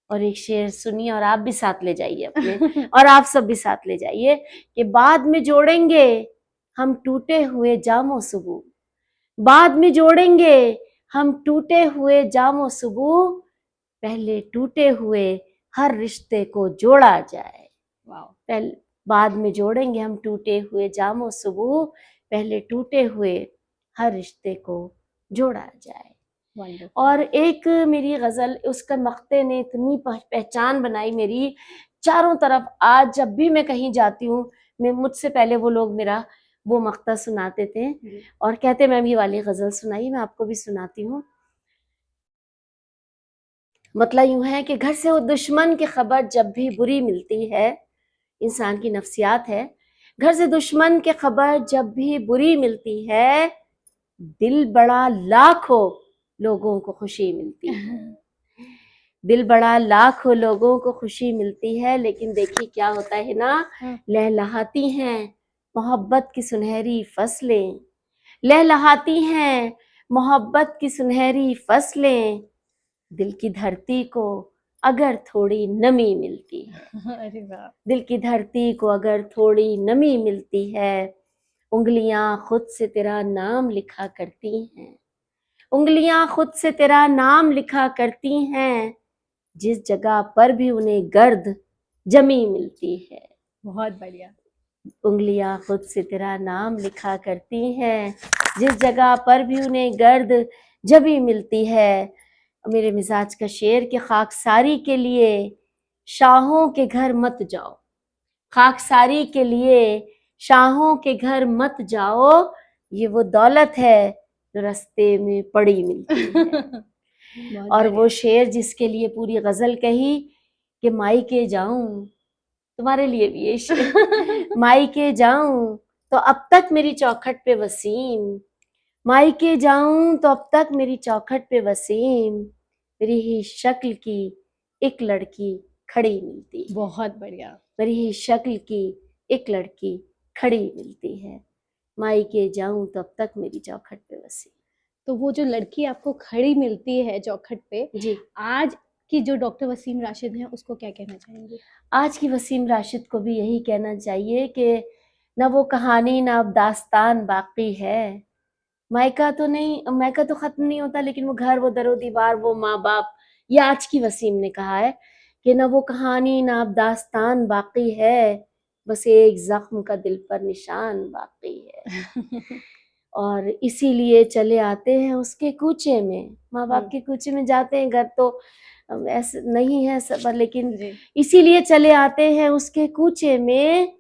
और एक शेर सुनिए और आप भी साथ ले जाइए अपने, और आप सब भी साथ ले जाइए कि बाद में जोड़ेंगे हम टूटे हुए जामो सुबह, बाद में जोड़ेंगे हम टूटे हुए जामो सुबह, पहले टूटे हुए हर रिश्ते को जोड़ा जाए। वाह। पहले बाद में जोड़ेंगे हम टूटे हुए जामो सुबह, पहले टूटे हुए हर रिश्ते को जोड़ा जाए। वंडरफुल। और एक मेरी गज़ल, उसका मक्ते ने इतनी पहचान बनाई मेरी चारों तरफ। आज जब भी मैं कहीं जाती हूँ, मैं मुझसे पहले वो लोग मेरा वो मक्ता सुनाते थे और कहते मैम ये वाली गज़ल सुनाइए, मैं आपको भी सुनाती हूँ। मतलब यूं है कि घर से वो दुश्मन की खबर जब भी बुरी मिलती है, इंसान की नफ्सियात है, घर से दुश्मन की खबर जब भी बुरी मिलती है, दिल बड़ा लाखों लोगों को खुशी मिलती है। दिल बड़ा लाखों लोगों को खुशी मिलती है, लेकिन देखिए क्या होता है ना, लहलहाती हैं मोहब्बत की सुनहरी फसलें, लहलहाती हैं मोहब्बत की सुनहरी फसलें, दिल की धरती को अगर थोड़ी नमी मिलती है, अरे वाह! दिल की धरती को अगर थोड़ी नमी मिलती है, उंगलियां खुद से तेरा नाम लिखा करती हैं, उंगलियां खुद से तेरा नाम लिखा करती हैं, जिस जगह पर भी उन्हें गर्द जमी मिलती है। बहुत बढ़िया। उंगलियां खुद से तेरा नाम लिखा करती हैं, जिस जगह पर भी उन्हें गर्द जमी मिलती है। मेरे मिजाज का शेर कि खाकसारी के लिए शाहों के घर मत जाओ, खाकसारी के लिए शाहों के घर मत जाओ, ये वो दौलत है जो रास्ते में पड़ी मिलती है। बहुत और वो बढ़िया। शेर जिसके लिए पूरी गजल कही कि मायके जाऊं, तुम्हारे लिए भी ये शेर, मायके जाऊं तो अब तक मेरी चौखट पे वसीम, मायके जाऊं तो अब तक मेरी चौखट पे वसीम, मेरी ही शक्ल की एक लड़की खड़ी मिलती है, बहुत बढ़िया। मेरी ही शक्ल की एक लड़की खड़ी मिलती है, मायके जाऊं तो अब तक मेरी चौखट पे वसीम। तो वो जो लड़की आपको खड़ी मिलती है चौखट पे, जी, आज की जो डॉक्टर वसीम राशिद हैं उसको क्या कहना चाहेंगे? आज की वसीम राशिद को भी यही कहना चाहिए कि न वो कहानी न अब दास्तान बाकी है। मायका तो नहीं, मायका तो खत्म नहीं होता, लेकिन वो घर, वो दरो दीवार, वो माँ बाप, ये आज की वसीम ने कहा है कि न वो कहानी न अब दास्तान बाकी है, बस एक जख्म का दिल पर निशान बाकी है। और इसीलिए चले आते हैं उसके कूचे में, माँ बाप के कूचे में जाते हैं, घर तो ऐसे नहीं है सब, लेकिन जी। इसीलिए चले आते हैं उसके कूचे में,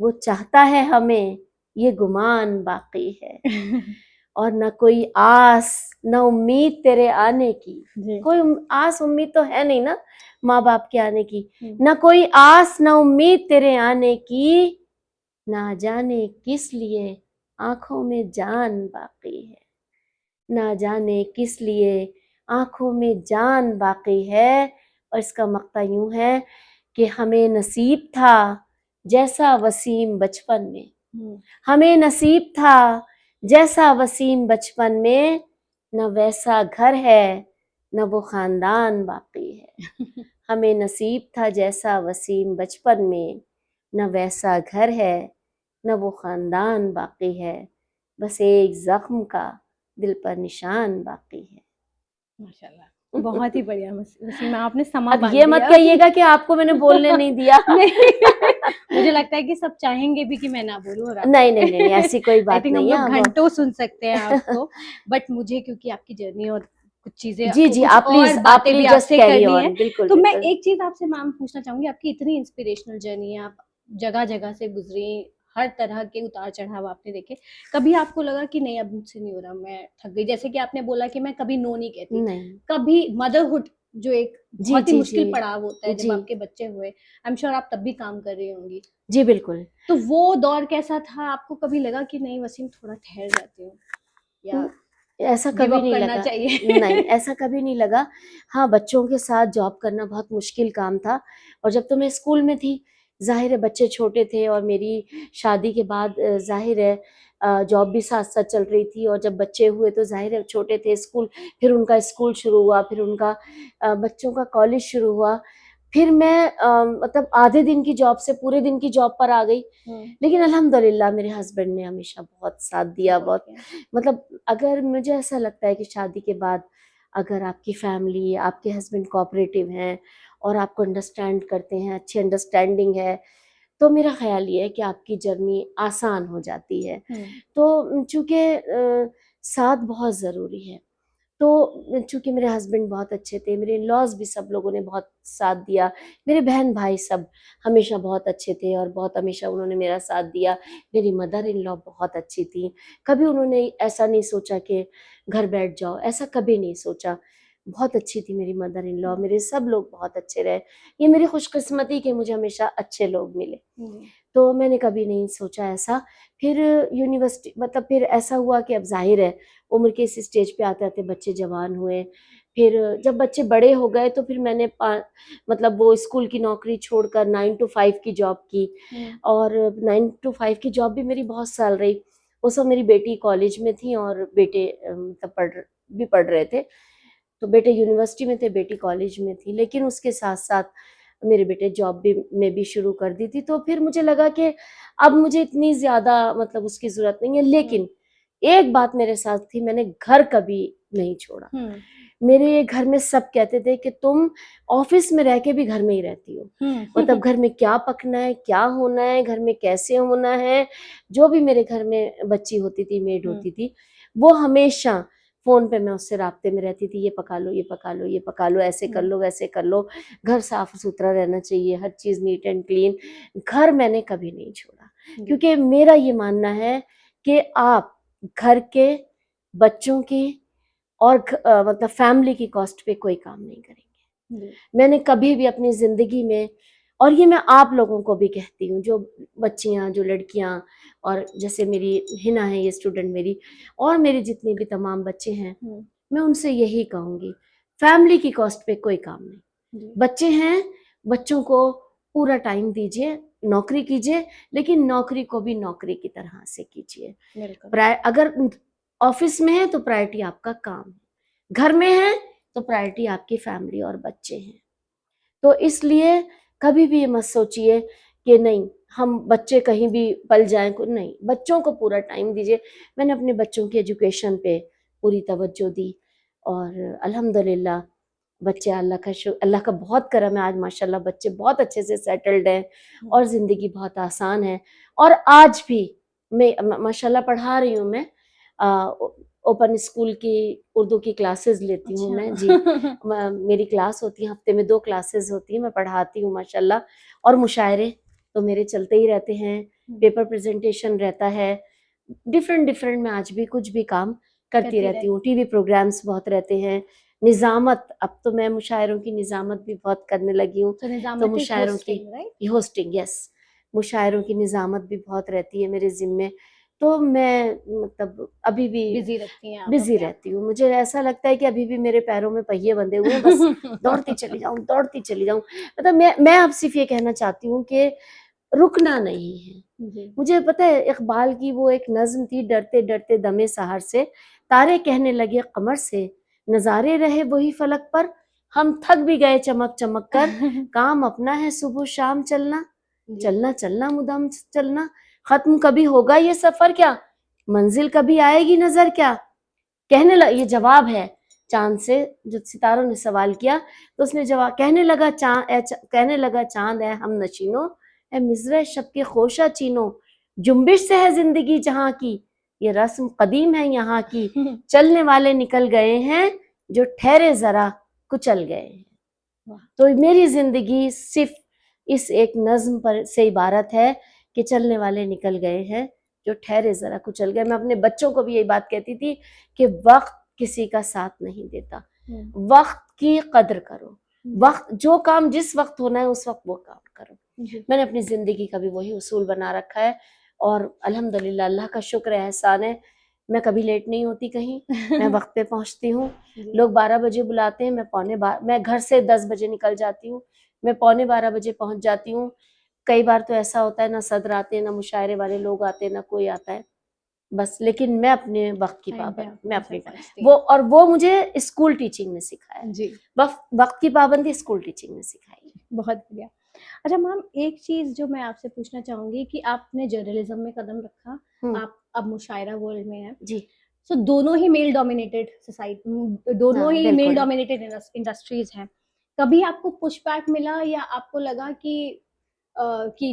वो चाहता है हमें, ये गुमान बाकी है। और न कोई आस न उम्मीद तेरे आने की, जी। कोई आस उम्मीद तो है नहीं ना माँ बाप के आने की, हम्म। न कोई आस न उम्मीद तेरे आने की, ना जाने किस लिए आंखों में जान बाकी है, ना जाने किस लिए आंखों में जान बाकी है। और इसका मक्ता यूं है कि हमें नसीब था जैसा वसीम बचपन में, हमें नसीब था जैसा वसीम बचपन में, न वैसा घर है न वो खानदान बाकी है। हमें नसीब था जैसा वसीम बचपन में, न वैसा घर है न वो खानदान बाकी है, बस एक जख्म का दिल पर निशान बाकी है। माशाल्लाह, बहुत ही बढ़िया वसीम, आपने समा अब बांध ये मत दिया। कहिएगा कि आपको मैंने बोलने नहीं दिया। नहीं, मुझे लगता है कि सब चाहेंगे भी कि मैं ना बोलूं और आप नहीं नहीं बोलें। नहीं, ऐसी कोई आई बात थिंक हम नहीं है। लोग अब घंटों सुन सकते हैं आपको, बट मुझे क्योंकि आपकी जर्नी और कुछ चीजें, जी जी, कुछ आप और बातें भी प्लीज जस्ट आपसे कैरी करनी है। ऑन, बिल्कुल तो मैं बिल्कुल। एक चीज आपसे मैम पूछना चाहूंगी, आपकी इतनी इंस्पिरेशनल जर्नी है, आप जगह जगह से गुजरी, हर तरह के उतार चढ़ाव आपने देखे, कभी आपको लगा कि नहीं अब मुझसे नहीं हो रहा, मैं थक गई? जैसे कि आपने बोला कि मैं कभी नो नहीं कहती, नहीं, कभी मदरहुड जो एक जी बहुत ही जी जी मुश्किल पड़ाव होता है जब जी आपके बच्चे हुए, आई एम श्योर आप तब भी काम कर रही होंगी, जी बिल्कुल। तो वो दौर कैसा था? आपको कभी लगा कि नहीं वसीम थोड़ा ठहर जाती हूँ, या ऐसा गिव कभी अप नहीं करना लगा, नहीं चाहिए? ऐसा कभी नहीं लगा। हाँ, बच्चों के साथ जॉब करना बहुत मुश्किल काम था, और जब तो मैं स्कूल में थी, जाहिर है बच्चे छोटे थे, और मेरी शादी के बाद जाहिर है जॉब भी साथ साथ चल रही थी, और जब बच्चे हुए तो जाहिर है छोटे थे, स्कूल, फिर उनका स्कूल शुरू हुआ, फिर उनका बच्चों का कॉलेज शुरू हुआ, फिर मैं मतलब आधे दिन की जॉब से पूरे दिन की जॉब पर आ गई। लेकिन अल्हम्दुलिल्लाह मेरे हस्बैंड ने हमेशा बहुत साथ दिया, बहुत, मतलब अगर मुझे ऐसा लगता है कि शादी के बाद अगर आपकी फैमिली, आपके हस्बैंड कोऑपरेटिव हैं और आपको अंडरस्टैंड करते हैं, अच्छी अंडरस्टैंडिंग है, तो मेरा ख्याल ये है कि आपकी जर्नी आसान हो जाती है। तो चूँकि साथ बहुत ज़रूरी है, तो चूँकि मेरे हस्बैंड बहुत अच्छे थे, मेरे इन-लॉज़ भी सब लोगों ने बहुत साथ दिया, मेरे बहन-भाई सब हमेशा बहुत अच्छे थे और बहुत हमेशा उन्होंने मेरा साथ दिया। मेरी मदर इन लॉ बहुत अच्छी थी, कभी उन्होंने ऐसा नहीं सोचा कि घर बैठ जाओ, ऐसा कभी नहीं सोचा। बहुत अच्छी थी मेरी मदर इन लॉ, मेरे सब लोग बहुत अच्छे रहे। ये मेरी खुशकिस्मती कि मुझे हमेशा अच्छे लोग मिले। तो मैंने कभी नहीं सोचा ऐसा। फिर यूनिवर्सिटी, मतलब फिर ऐसा हुआ कि अब ज़ाहिर है उम्र के इस स्टेज पे आते-आते बच्चे जवान हुए। फिर जब बच्चे बड़े हो गए तो फिर मैंने मतलब वो स्कूल की नौकरी छोड़कर 9 टू 5 की जॉब की, और 9 टू 5 की जॉब भी मेरी बहुत साल रही। उस वक्त मेरी बेटी कॉलेज में थी और बेटे मतलब पढ़ रहे थे। तो बेटे यूनिवर्सिटी में थे, बेटी कॉलेज में थी, लेकिन उसके साथ साथ मेरे बेटे जॉब भी में भी शुरू कर दी थी। तो फिर मुझे लगा कि अब मुझे इतनी ज़्यादा मतलब उसकी ज़रूरत नहीं है। लेकिन एक बात मेरे साथ थी, मैंने घर कभी नहीं छोड़ा। मेरे घर में सब कहते थे कि तुम ऑफिस में रह के भी घर में ही रहती हो, मतलब घर में क्या पकना है, क्या होना है, घर में कैसे होना है। जो भी मेरे घर में बच्ची होती थी, मेड होती थी, वो हमेशा फोन पे मैं उससे राब्ते में रहती थी, ये पका लो, ये पका लो, ये पका लो, ऐसे कर लो, वैसे कर लो। घर साफ सुथरा रहना चाहिए, हर चीज नीट एंड क्लीन। घर मैंने कभी नहीं छोड़ा, क्योंकि मेरा ये मानना है कि आप घर के, बच्चों की और मतलब फैमिली की कॉस्ट पे कोई काम नहीं करेंगे। मैंने कभी भी अपनी जिंदगी में, और ये मैं आप लोगों को भी कहती हूँ, जो बच्चियां, जो लड़कियां, और जैसे मेरी हिना है, ये स्टूडेंट मेरी, और मेरे जितने भी तमाम बच्चे हैं, मैं उनसे यही कहूंगी, फैमिली की कॉस्ट पे कोई काम नहीं। बच्चे हैं, बच्चों को पूरा टाइम दीजिए, नौकरी कीजिए, लेकिन नौकरी को भी नौकरी की तरह से कीजिए। अगर ऑफिस में है तो प्रायोरिटी आपका काम है, घर में है तो प्रायोरिटी आपकी फैमिली और बच्चे हैं। तो इसलिए कभी भी ये मत सोचिए कि नहीं हम बच्चे कहीं भी पल जाएं, को नहीं, बच्चों को पूरा टाइम दीजिए। मैंने अपने बच्चों की एजुकेशन पे पूरी तवज्जो दी और अल्हम्दुलिल्लाह बच्चे, अल्लाह का बहुत करम है, आज माशाल्लाह बच्चे बहुत अच्छे से सेटल्ड हैं और ज़िंदगी बहुत आसान है। और आज भी मैं माशाल्लाह पढ़ा रही हूँ। मैं ओपन स्कूल की उर्दू की क्लासेस लेती हूँ मैं जी। मेरी क्लास होती है, हफ्ते में 2 क्लासेस होती है, मैं पढ़ाती हूँ माशाल्लाह। और मुशायरे तो मेरे चलते ही रहते हैं, पेपर प्रेजेंटेशन रहता है, डिफरेंट मैं आज भी कुछ भी काम करती रहती हूँ। टीवी प्रोग्राम्स बहुत रहते हैं, निज़ामत, अब तो मैं मुशायरों की निज़ामत भी बहुत करने लगी हूँ। तो मुशायरों की होस्टिंग, यस, मुशायरों की निज़ामत भी बहुत रहती है मेरे ज़िम्मे। तो मैं मतलब अभी भी बिजी रहती हूँ। मुझे ऐसा लगता है कि अभी भी मेरे पैरों में पहिए बंधे हुए हैं, बस दौड़ती चली जाऊँ, दौड़ती चली जाऊँ। मतलब मैं अब सिर्फ ये कहना चाहती हूँ कि रुकना नहीं है। मुझे पता है इकबाल की वो एक नज्म थी, डरते डरते दमे सहर से, तारे कहने लगे कमर से, नजारे रहे वही फलक पर, हम थक भी गए चमक चमक कर, काम अपना है सुबह शाम चलना, चलना चलना मुदम चलना, खत्म कभी होगा ये सफर क्या, मंजिल कभी आएगी नजर क्या। कहने लगा, ये जवाब है चांद से, जो सितारों ने सवाल किया तो उसने जवाब, कहने लगा चांद है हम नशीनो, ए मिज़र शब के खोशा चीनो, जुम्बिश से है जिंदगी जहाँ की, ये रस्म कदीम है यहाँ की, चलने वाले निकल गए हैं जो ठहरे जरा कुचल गए हैं। तो मेरी जिंदगी सिर्फ इस एक नज्म पर से इबारत है कि चलने वाले निकल गए हैं जो ठहरे जरा कुचल गए। मैं अपने बच्चों को भी यही बात कहती थी कि वक्त किसी का साथ नहीं देता, वक्त की कदर करो, वक्त जो काम जिस वक्त होना है उस वक्त वो काम करो। मैंने अपनी जिंदगी का भी वही उसूल बना रखा है और अल्हम्दुलिल्लाह अल्लाह का शुक्र है, एहसान है, मैं कभी लेट नहीं होती कहीं, मैं वक्त पे पहुंचती हूँ। लोग 12 बजे बुलाते हैं, मैं घर से 10 बजे निकल जाती हूँ, मैं 11:15 बजे पहुंच जाती हूँ। कई बार तो ऐसा होता है ना सदर आते हैं, ना मुशायरे वाले लोग आते हैं, ना कोई आता है, बस। लेकिन मैं अपने वक्त की पाबंद, मैं अपनी वो मुझे स्कूल टीचिंग ने सिखाया जी। वक्त की पाबंदी स्कूल टीचिंग ने सिखाई। बहुत बढ़िया। अच्छा मैम, एक चीज जो मैं आपसे पूछना चाहूंगी कि आपने जर्नलिज्म में कदम रखा, आप अब मुशायरा वर्ल्ड में हैं जी। सो दोनों ही मेल डोमिनेटेड सोसाइटी, दोनों ही मेल डोमिनेटेड इंडस्ट्रीज हैं। कभी आपको पुशबैक मिला या आपको लगा कि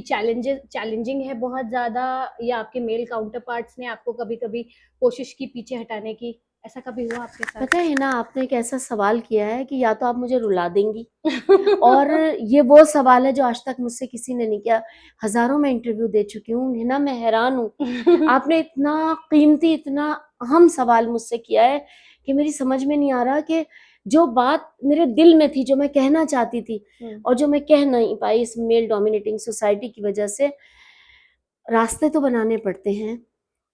चैलेंजिंग है बहुत ज्यादा, या आपके मेल काउंटर पार्ट्स ने आपको कभी कभी कोशिश की पीछे हटाने की, ऐसा कभी हुआ आपके साथ? पता है ना, आपने एक ऐसा सवाल किया है कि या तो आप मुझे रुला देंगी और ये वो सवाल है जो आज तक मुझसे किसी ने नहीं किया। हजारों में इंटरव्यू दे चुकी हूँ ना, मैं हैरान हूँ आपने इतना कीमती, इतना अहम सवाल मुझसे किया है कि मेरी समझ में नहीं आ रहा कि जो बात मेरे दिल में थी, जो मैं कहना चाहती थी और जो मैं कह नहीं पाई इस मेल डोमिनेटिंग सोसाइटी की वजह से। रास्ते तो बनाने पड़ते हैं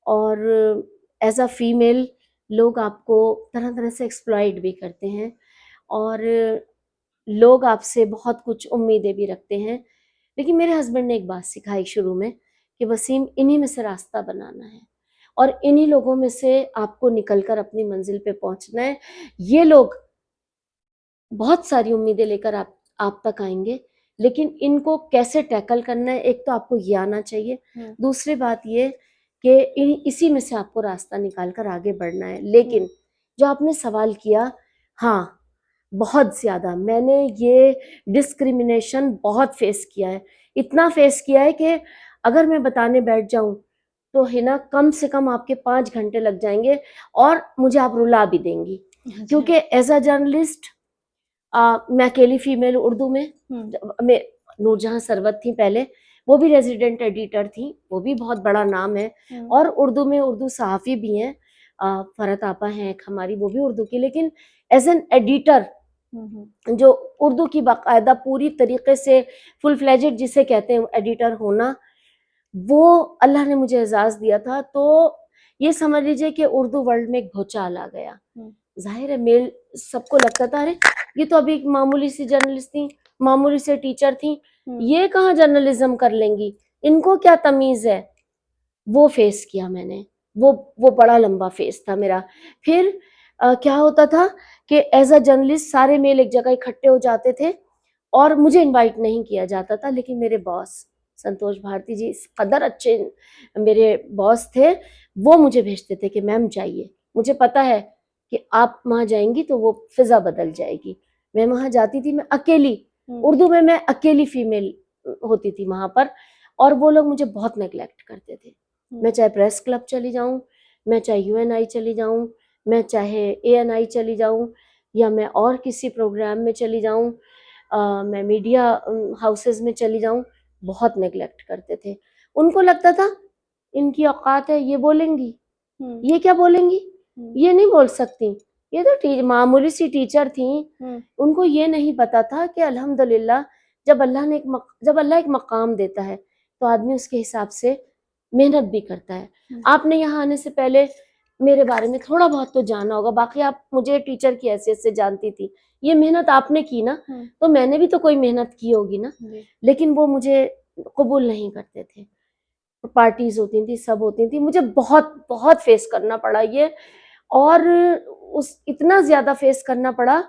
और एज अ फीमेल लोग आपको तरह तरह से एक्सप्लॉइट भी करते हैं और लोग आपसे बहुत कुछ उम्मीदें भी रखते हैं। लेकिन मेरे हस्बैंड ने एक बात सिखाई शुरू में कि वसीम, इन्हीं में से रास्ता बनाना है और इन्हीं लोगों में से आपको निकलकर अपनी मंजिल पे पहुंचना है। ये लोग बहुत सारी उम्मीदें लेकर आप तक आएंगे, लेकिन इनको कैसे टैकल करना है, एक तो आपको ये आना चाहिए, दूसरी बात ये कि इसी में से आपको रास्ता निकाल कर आगे बढ़ना है। लेकिन जो आपने सवाल किया, हाँ बहुत ज्यादा मैंने ये डिस्क्रिमिनेशन बहुत फेस किया है, इतना फेस किया है कि अगर मैं बताने बैठ जाऊं तो है ना कम से कम आपके 5 घंटे लग जाएंगे और मुझे आप रुला भी देंगी। क्योंकि एज अ जर्नलिस्ट मैं अकेली फीमेल उर्दू में, मैं नूरजहां सरवत थी पहले, वो भी रेजिडेंट एडिटर थी, वो भी बहुत बड़ा नाम है, और उर्दू में उर्दू सहाफ़ी भी हैं, फरत आपा हैं एक हमारी, वो भी उर्दू की, लेकिन एज एन एडिटर जो उर्दू की बाकायदा पूरी तरीके से फुल फ्लेजेड जिसे कहते हैं एडिटर होना, वो अल्लाह ने मुझे एजाज दिया था। तो ये समझ लीजिए कि उर्दू वर्ल्ड में एक भूचाल आ गया। जाहिर है मेल सबको लगता था अरे ये तो अभी एक मामूली सी जर्नलिस्ट थी, मामूली से टीचर थी, ये कहाँ जर्नलिज्म कर लेंगी, इनको क्या तमीज है। वो फेस किया मैंने, वो बड़ा लंबा फेस था मेरा। फिर क्या होता था कि एज अ जर्नलिस्ट सारे मेल एक जगह इकट्ठे हो जाते थे और मुझे इनवाइट नहीं किया जाता था, लेकिन मेरे बॉस संतोष भारती जी इस कदर अच्छे मेरे बॉस थे, वो मुझे भेजते थे कि मैम जाइए, मुझे पता है कि आप वहाँ जाएंगी तो वो फिजा बदल जाएगी। मैं वहाँ जाती थी, मैं अकेली, उर्दू में मैं अकेली फीमेल होती थी वहाँ पर, और वो लोग मुझे बहुत नेग्लेक्ट करते थे। मैं चाहे प्रेस क्लब चली जाऊं, मैं चाहे यूएनआई चली जाऊं, मैं चाहे एएनआई चली जाऊं, या मैं और किसी प्रोग्राम में चली जाऊं, मैं मीडिया हाउसेस में चली जाऊं, बहुत नेग्लेक्ट करते थे। उनको लगता था इनकी औकात है, ये बोलेंगी, ये क्या बोलेंगी, ये नहीं बोल सकती, ये तो मामूली सी टीचर थी। उनको ये नहीं पता था कि अल्हम्दुलिल्लाह जब अल्लाह एक मकाम देता है तो आदमी उसके हिसाब से मेहनत भी करता है। आपने यहाँ आने से पहले मेरे बारे में थोड़ा बहुत तो जाना होगा, बाकी आप मुझे टीचर की हैसियत से जानती थी, ये मेहनत आपने की ना, तो मैंने भी तो कोई मेहनत की होगी ना। लेकिन वो मुझे कबूल नहीं करते थे। पार्टीज होती थी, सब होती थी, मुझे बहुत बहुत फेस करना पड़ा ये, और उस इतना ज्यादा फेस करना पड़ा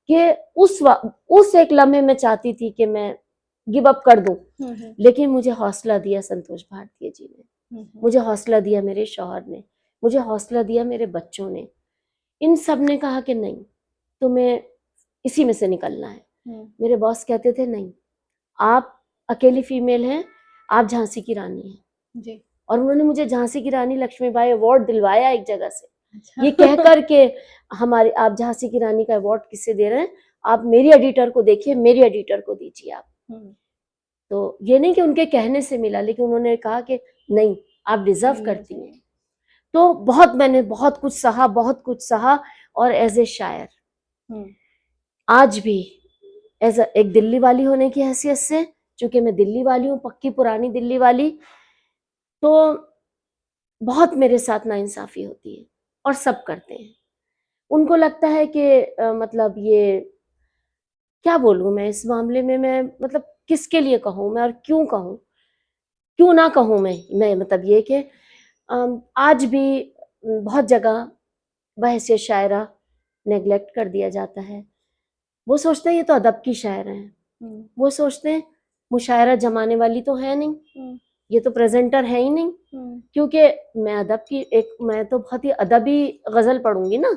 कि उस एक लम्हे में चाहती थी कि मैं गिव अप कर दूं, लेकिन मुझे हौसला दिया संतोष भारतीय जी ने, मुझे हौसला दिया मेरे शौहर ने, मुझे हौसला दिया मेरे बच्चों ने, इन सब ने कहा कि नहीं तुम्हें इसी में से निकलना है। मेरे बॉस कहते थे नहीं, आप अकेली फीमेल हैं, आप झांसी की रानी हैं जी। और उन्होंने मुझे झांसी की रानी लक्ष्मीबाई अवार्ड दिलवाया एक जगह से। अच्छा। ये कह कर के हमारे आप झांसी की रानी का अवार्ड किसे दे रहे हैं, आप मेरी एडिटर को देखिए, मेरी एडिटर को दीजिए आप। तो ये नहीं कि उनके कहने से मिला, लेकिन उन्होंने कहा कि नहीं आप डिजर्व करती हैं। तो मैंने बहुत कुछ सहा, बहुत कुछ सहा, और एज ए शायर आज भी एज एक दिल्ली वाली होने की हैसियत से, चूंकि मैं दिल्ली वाली हूँ, पक्की पुरानी दिल्ली वाली, तो बहुत मेरे साथ नाइंसाफी होती है और सब करते हैं। उनको लगता है कि मतलब ये क्या बोलूं मैं इस मामले में, मैं मतलब किसके लिए कहूं मैं और क्यों कहूं, क्यों ना कहूं मैं मतलब ये कि आज भी बहुत जगह बहैसियत शायरा नेग्लेक्ट कर दिया जाता है। वो सोचते हैं ये तो अदब की शायर हैं, वो सोचते हैं मुशायरा जमाने वाली तो है नहीं, ये तो प्रेजेंटर है ही नहीं, क्योंकि मैं तो बहुत ही अदबी गजल पढ़ूंगी ना,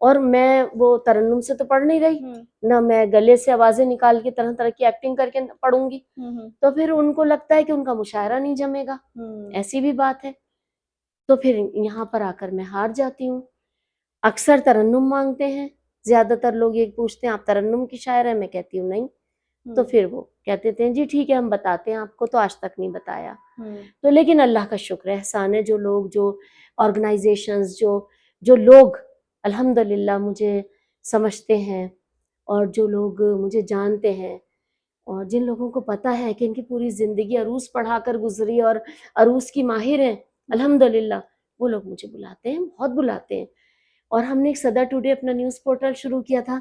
और मैं वो तरन्नुम से तो पढ़ नहीं रही ना, मैं गले से आवाजें निकाल के तरह तरह की एक्टिंग करके पढ़ूंगी, तो फिर उनको लगता है कि उनका मुशायरा नहीं जमेगा, ऐसी भी बात है। तो फिर यहाँ पर आकर मैं हार जाती हूँ। अक्सर तरन्नुम मांगते हैं, ज्यादातर लोग ये पूछते हैं आप तरन्नुम की शायर है, मैं कहती हूँ नहीं, तो फिर वो कहते थे जी ठीक है हम बताते हैं आपको, तो आज तक नहीं बताया। तो लेकिन अल्लाह का शुक्र है, एहसान है, जो लोग, जो ऑर्गेनाइजेशंस, जो लोग अल्हम्दुलिल्लाह मुझे समझते हैं, और जो लोग मुझे जानते हैं, और जिन लोगों को पता है कि इनकी पूरी जिंदगी अरूस पढ़ाकर गुजरी और अरूस की माहिर हैं अल्हम्दुलिल्लाह, वो लोग मुझे बुलाते हैं, बहुत बुलाते हैं। और हमने एक सदा टुडे अपना न्यूज़ पोर्टल शुरू किया था।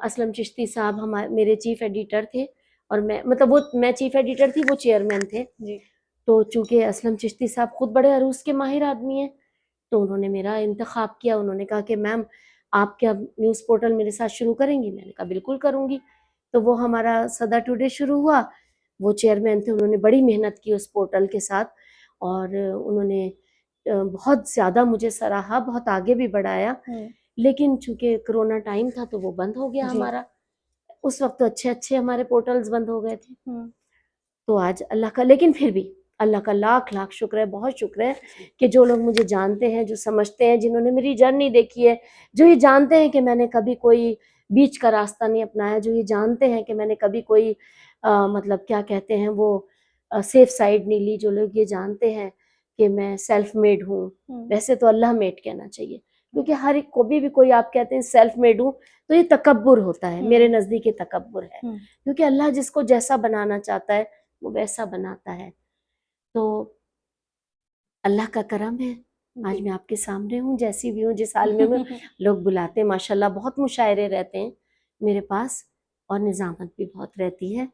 असलम चिश्ती साहब हमारे मेरे चीफ एडिटर थे, और मैं चीफ एडिटर थी, वो चेयरमैन थे जी। तो चूंकि असलम चिश्ती साहब खुद बड़े अरूज के माहिर आदमी हैं, तो उन्होंने मेरा इंतखाब किया। उन्होंने कहा कि मैम आप क्या न्यूज़ पोर्टल मेरे साथ शुरू करेंगी? मैंने कहा बिल्कुल करूँगी। तो वो हमारा सदा टुडे शुरू हुआ। वो चेयरमैन थे, उन्होंने बड़ी मेहनत की उस पोर्टल के साथ, और उन्होंने बहुत ज़्यादा मुझे सराहा, बहुत आगे भी बढ़ाया। लेकिन चूंकि कोरोना टाइम था तो वो बंद हो गया जी। हमारा। उस वक्त तो अच्छे अच्छे हमारे पोर्टल्स बंद हो गए थे। तो आज अल्लाह का, लेकिन फिर भी अल्लाह का लाख लाख शुक्र है, बहुत शुक्र है कि जो लोग मुझे जानते हैं, जो समझते हैं, जिन्होंने मेरी जर्नी देखी है, जो ये जानते हैं कि मैंने कभी कोई बीच का रास्ता नहीं अपनाया, जो ये जानते हैं कि मैंने कभी कोई मतलब क्या कहते हैं वो सेफ साइड नहीं ली, जो लोग ये जानते हैं कि मैं सेल्फ मेड हूँ। वैसे तो अल्लाह मेड कहना चाहिए, क्योंकि हर एक को भी कोई आप कहते हैं सेल्फ मेड हूँ तो ये तकब्बुर होता है। मेरे नज़दीक ये तकब्बुर है, क्योंकि अल्लाह जिसको जैसा बनाना चाहता है वो वैसा बनाता है। तो अल्लाह का करम है, आज मैं आपके सामने हूँ जैसी भी हूँ, जिस हाल में मैं लोग बुलाते हैं माशाल्लाह। बहुत मुशायरे रहते हैं मेरे पास, और निज़ामत भी बहुत रहती है।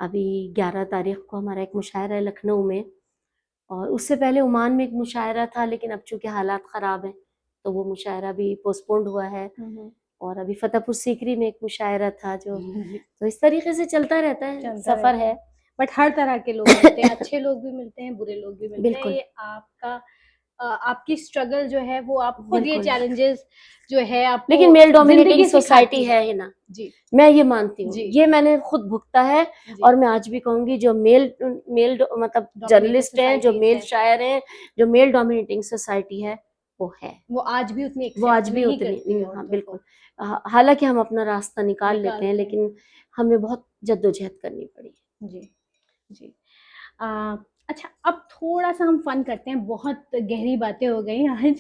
अभी 11 तारीख को हमारा एक मुशायरा है लखनऊ में, और उससे पहले ओमान में एक मुशायरा था, लेकिन अब चूँकि हालात ख़राब हैं तो वो मुशायरा भी पोस्टपोन्ड हुआ है। और अभी फतेहपुर सीकरी में एक मुशायरा था जो, तो इस तरीके से चलता रहता है, सफ़र है। बट हर तरह के लोग मिलते हैं, अच्छे लोग भी मिलते हैं, बुरे लोग भी मिलते हैं। बिल्कुल। ये आपका आपकी स्ट्रगल जो है वो आप खुद ये बिल्कुल। चैलेंजेस जो है आपको लेकिन मेल डोमिनेटिंग जिंदगी सोसाइटी सिखाती है ही ना, जी। मैं ये मानती हूँ, जी। ये मैंने खुद भुगता है। जी। और मैं आज भी कहूंगी जो मेल मतलब जर्नलिस्ट हैं, जो मेल शायर हैं, जो मेल डोमिनेटिंग सोसाइटी है वो है, वो आज भी उतनी वो आज एक्सेप्ट भी नहीं उतनी करती हाँ औरतों बिल्कुल। को। हालांकि हम अपना रास्ता निकाल लेते हैं, निकालते हैं। लेकिन हमें बहुत जद्दोजहद करनी पड़ी। जी जी। अच्छा, अब थोड़ा सा हम फन करते हैं, बहुत गहरी बातें हो गई आज।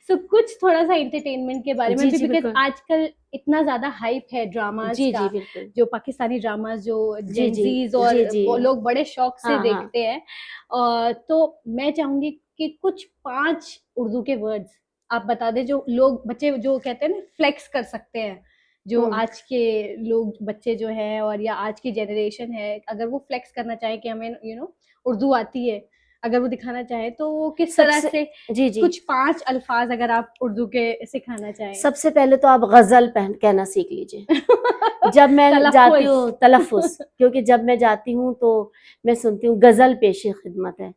सो कुछ थोड़ा सा एंटरटेनमेंट के बारे में जी भी, जी बिकॉज बिल्कुल। आजकल इतना ज्यादा हाइप है ड्रामाज जी का, जी बिल्कुल। जो पाकिस्तानी ड्रामाज जो जी जी जेंजीज और जी जी वो लोग बड़े शौक से हाँ हाँ। देखते हैं। तो मैं चाहूंगी कि कुछ 5 उर्दू के वर्ड्स आप बता दें, जो लोग बच्चे जो कहते हैं ना फ्लेक्स कर सकते हैं, जो आज के लोग बच्चे जो हैं और या आज की जनरेशन है, अगर वो फ्लेक्स करना चाहे कि हमें उर्दू आती है, अगर वो दिखाना चाहे तो वो किस तरह से जी जी कुछ 5 अल्फाज अगर आप उर्दू के सिखाना चाहें। सबसे पहले तो आप गजल कहना सीख लीजिए। जब मैं जाती हूँ तलफ़ुज़, क्योंकि जब मैं जाती हूँ तो मैं सुनती हूँ गजल पेशे खिदमत है,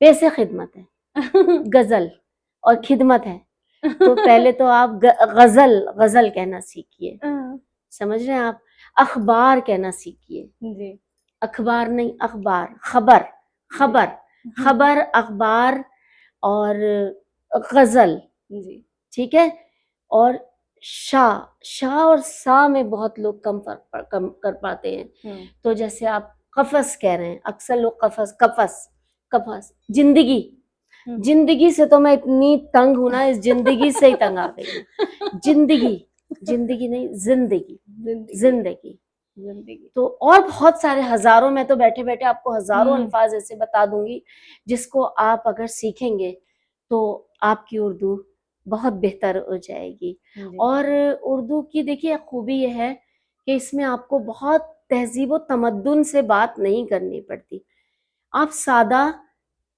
पेशे खिदमत है, गजल और खिदमत है। तो पहले तो आप गजल कहना सीखिए, समझ रहे हैं आप। अखबार कहना सीखिए, अखबार नहीं अखबार, खबर खबर खबर अखबार और गजल, ठीक है। और शाह और सा में बहुत लोग कम कर पाते हैं। तो जैसे आप कफस कह रहे हैं, अक्सर लोग कफस कफस कफस। जिंदगी, जिंदगी से तो मैं इतनी तंग हूं ना, इस जिंदगी से ही तंग आ गई हूँ। जिंदगी, जिंदगी नहीं जिंदगी, जिंदगी जिंदगी। तो और बहुत सारे हजारों, मैं तो बैठे बैठे आपको हजारों अल्फाज ऐसे बता दूंगी जिसको आप अगर सीखेंगे तो आपकी उर्दू बहुत बेहतर हो जाएगी। और उर्दू की देखिए खूबी यह है कि इसमें आपको बहुत तहजीब व तमद्दुन से बात नहीं करनी पड़ती। आप सादा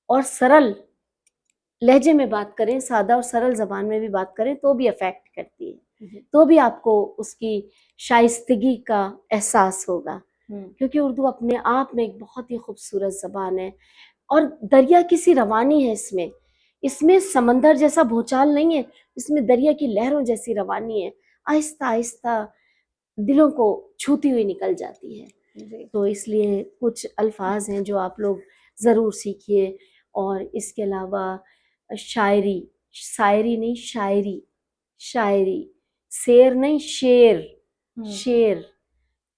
और सरल लहजे में बात करें, सादा और सरल जबान में भी बात करें तो भी अफेक्ट करती है, तो भी आपको उसकी शाइस्तगी का एहसास होगा। क्योंकि उर्दू अपने आप में एक बहुत ही खूबसूरत जबान है, और दरिया की सी रवानी है इसमें। इसमें समंदर जैसा भूचाल नहीं है, इसमें दरिया की लहरों जैसी रवानी है, आहिस्ता आहिस्ता दिलों को छूती हुई निकल जाती है। तो इसलिए कुछ अल्फाज हैं जो आप लोग ज़रूर सीखिए। और इसके अलावा शायरी, शायरी नहीं शायरी, शायरी, शेर नहीं शेर, शेर।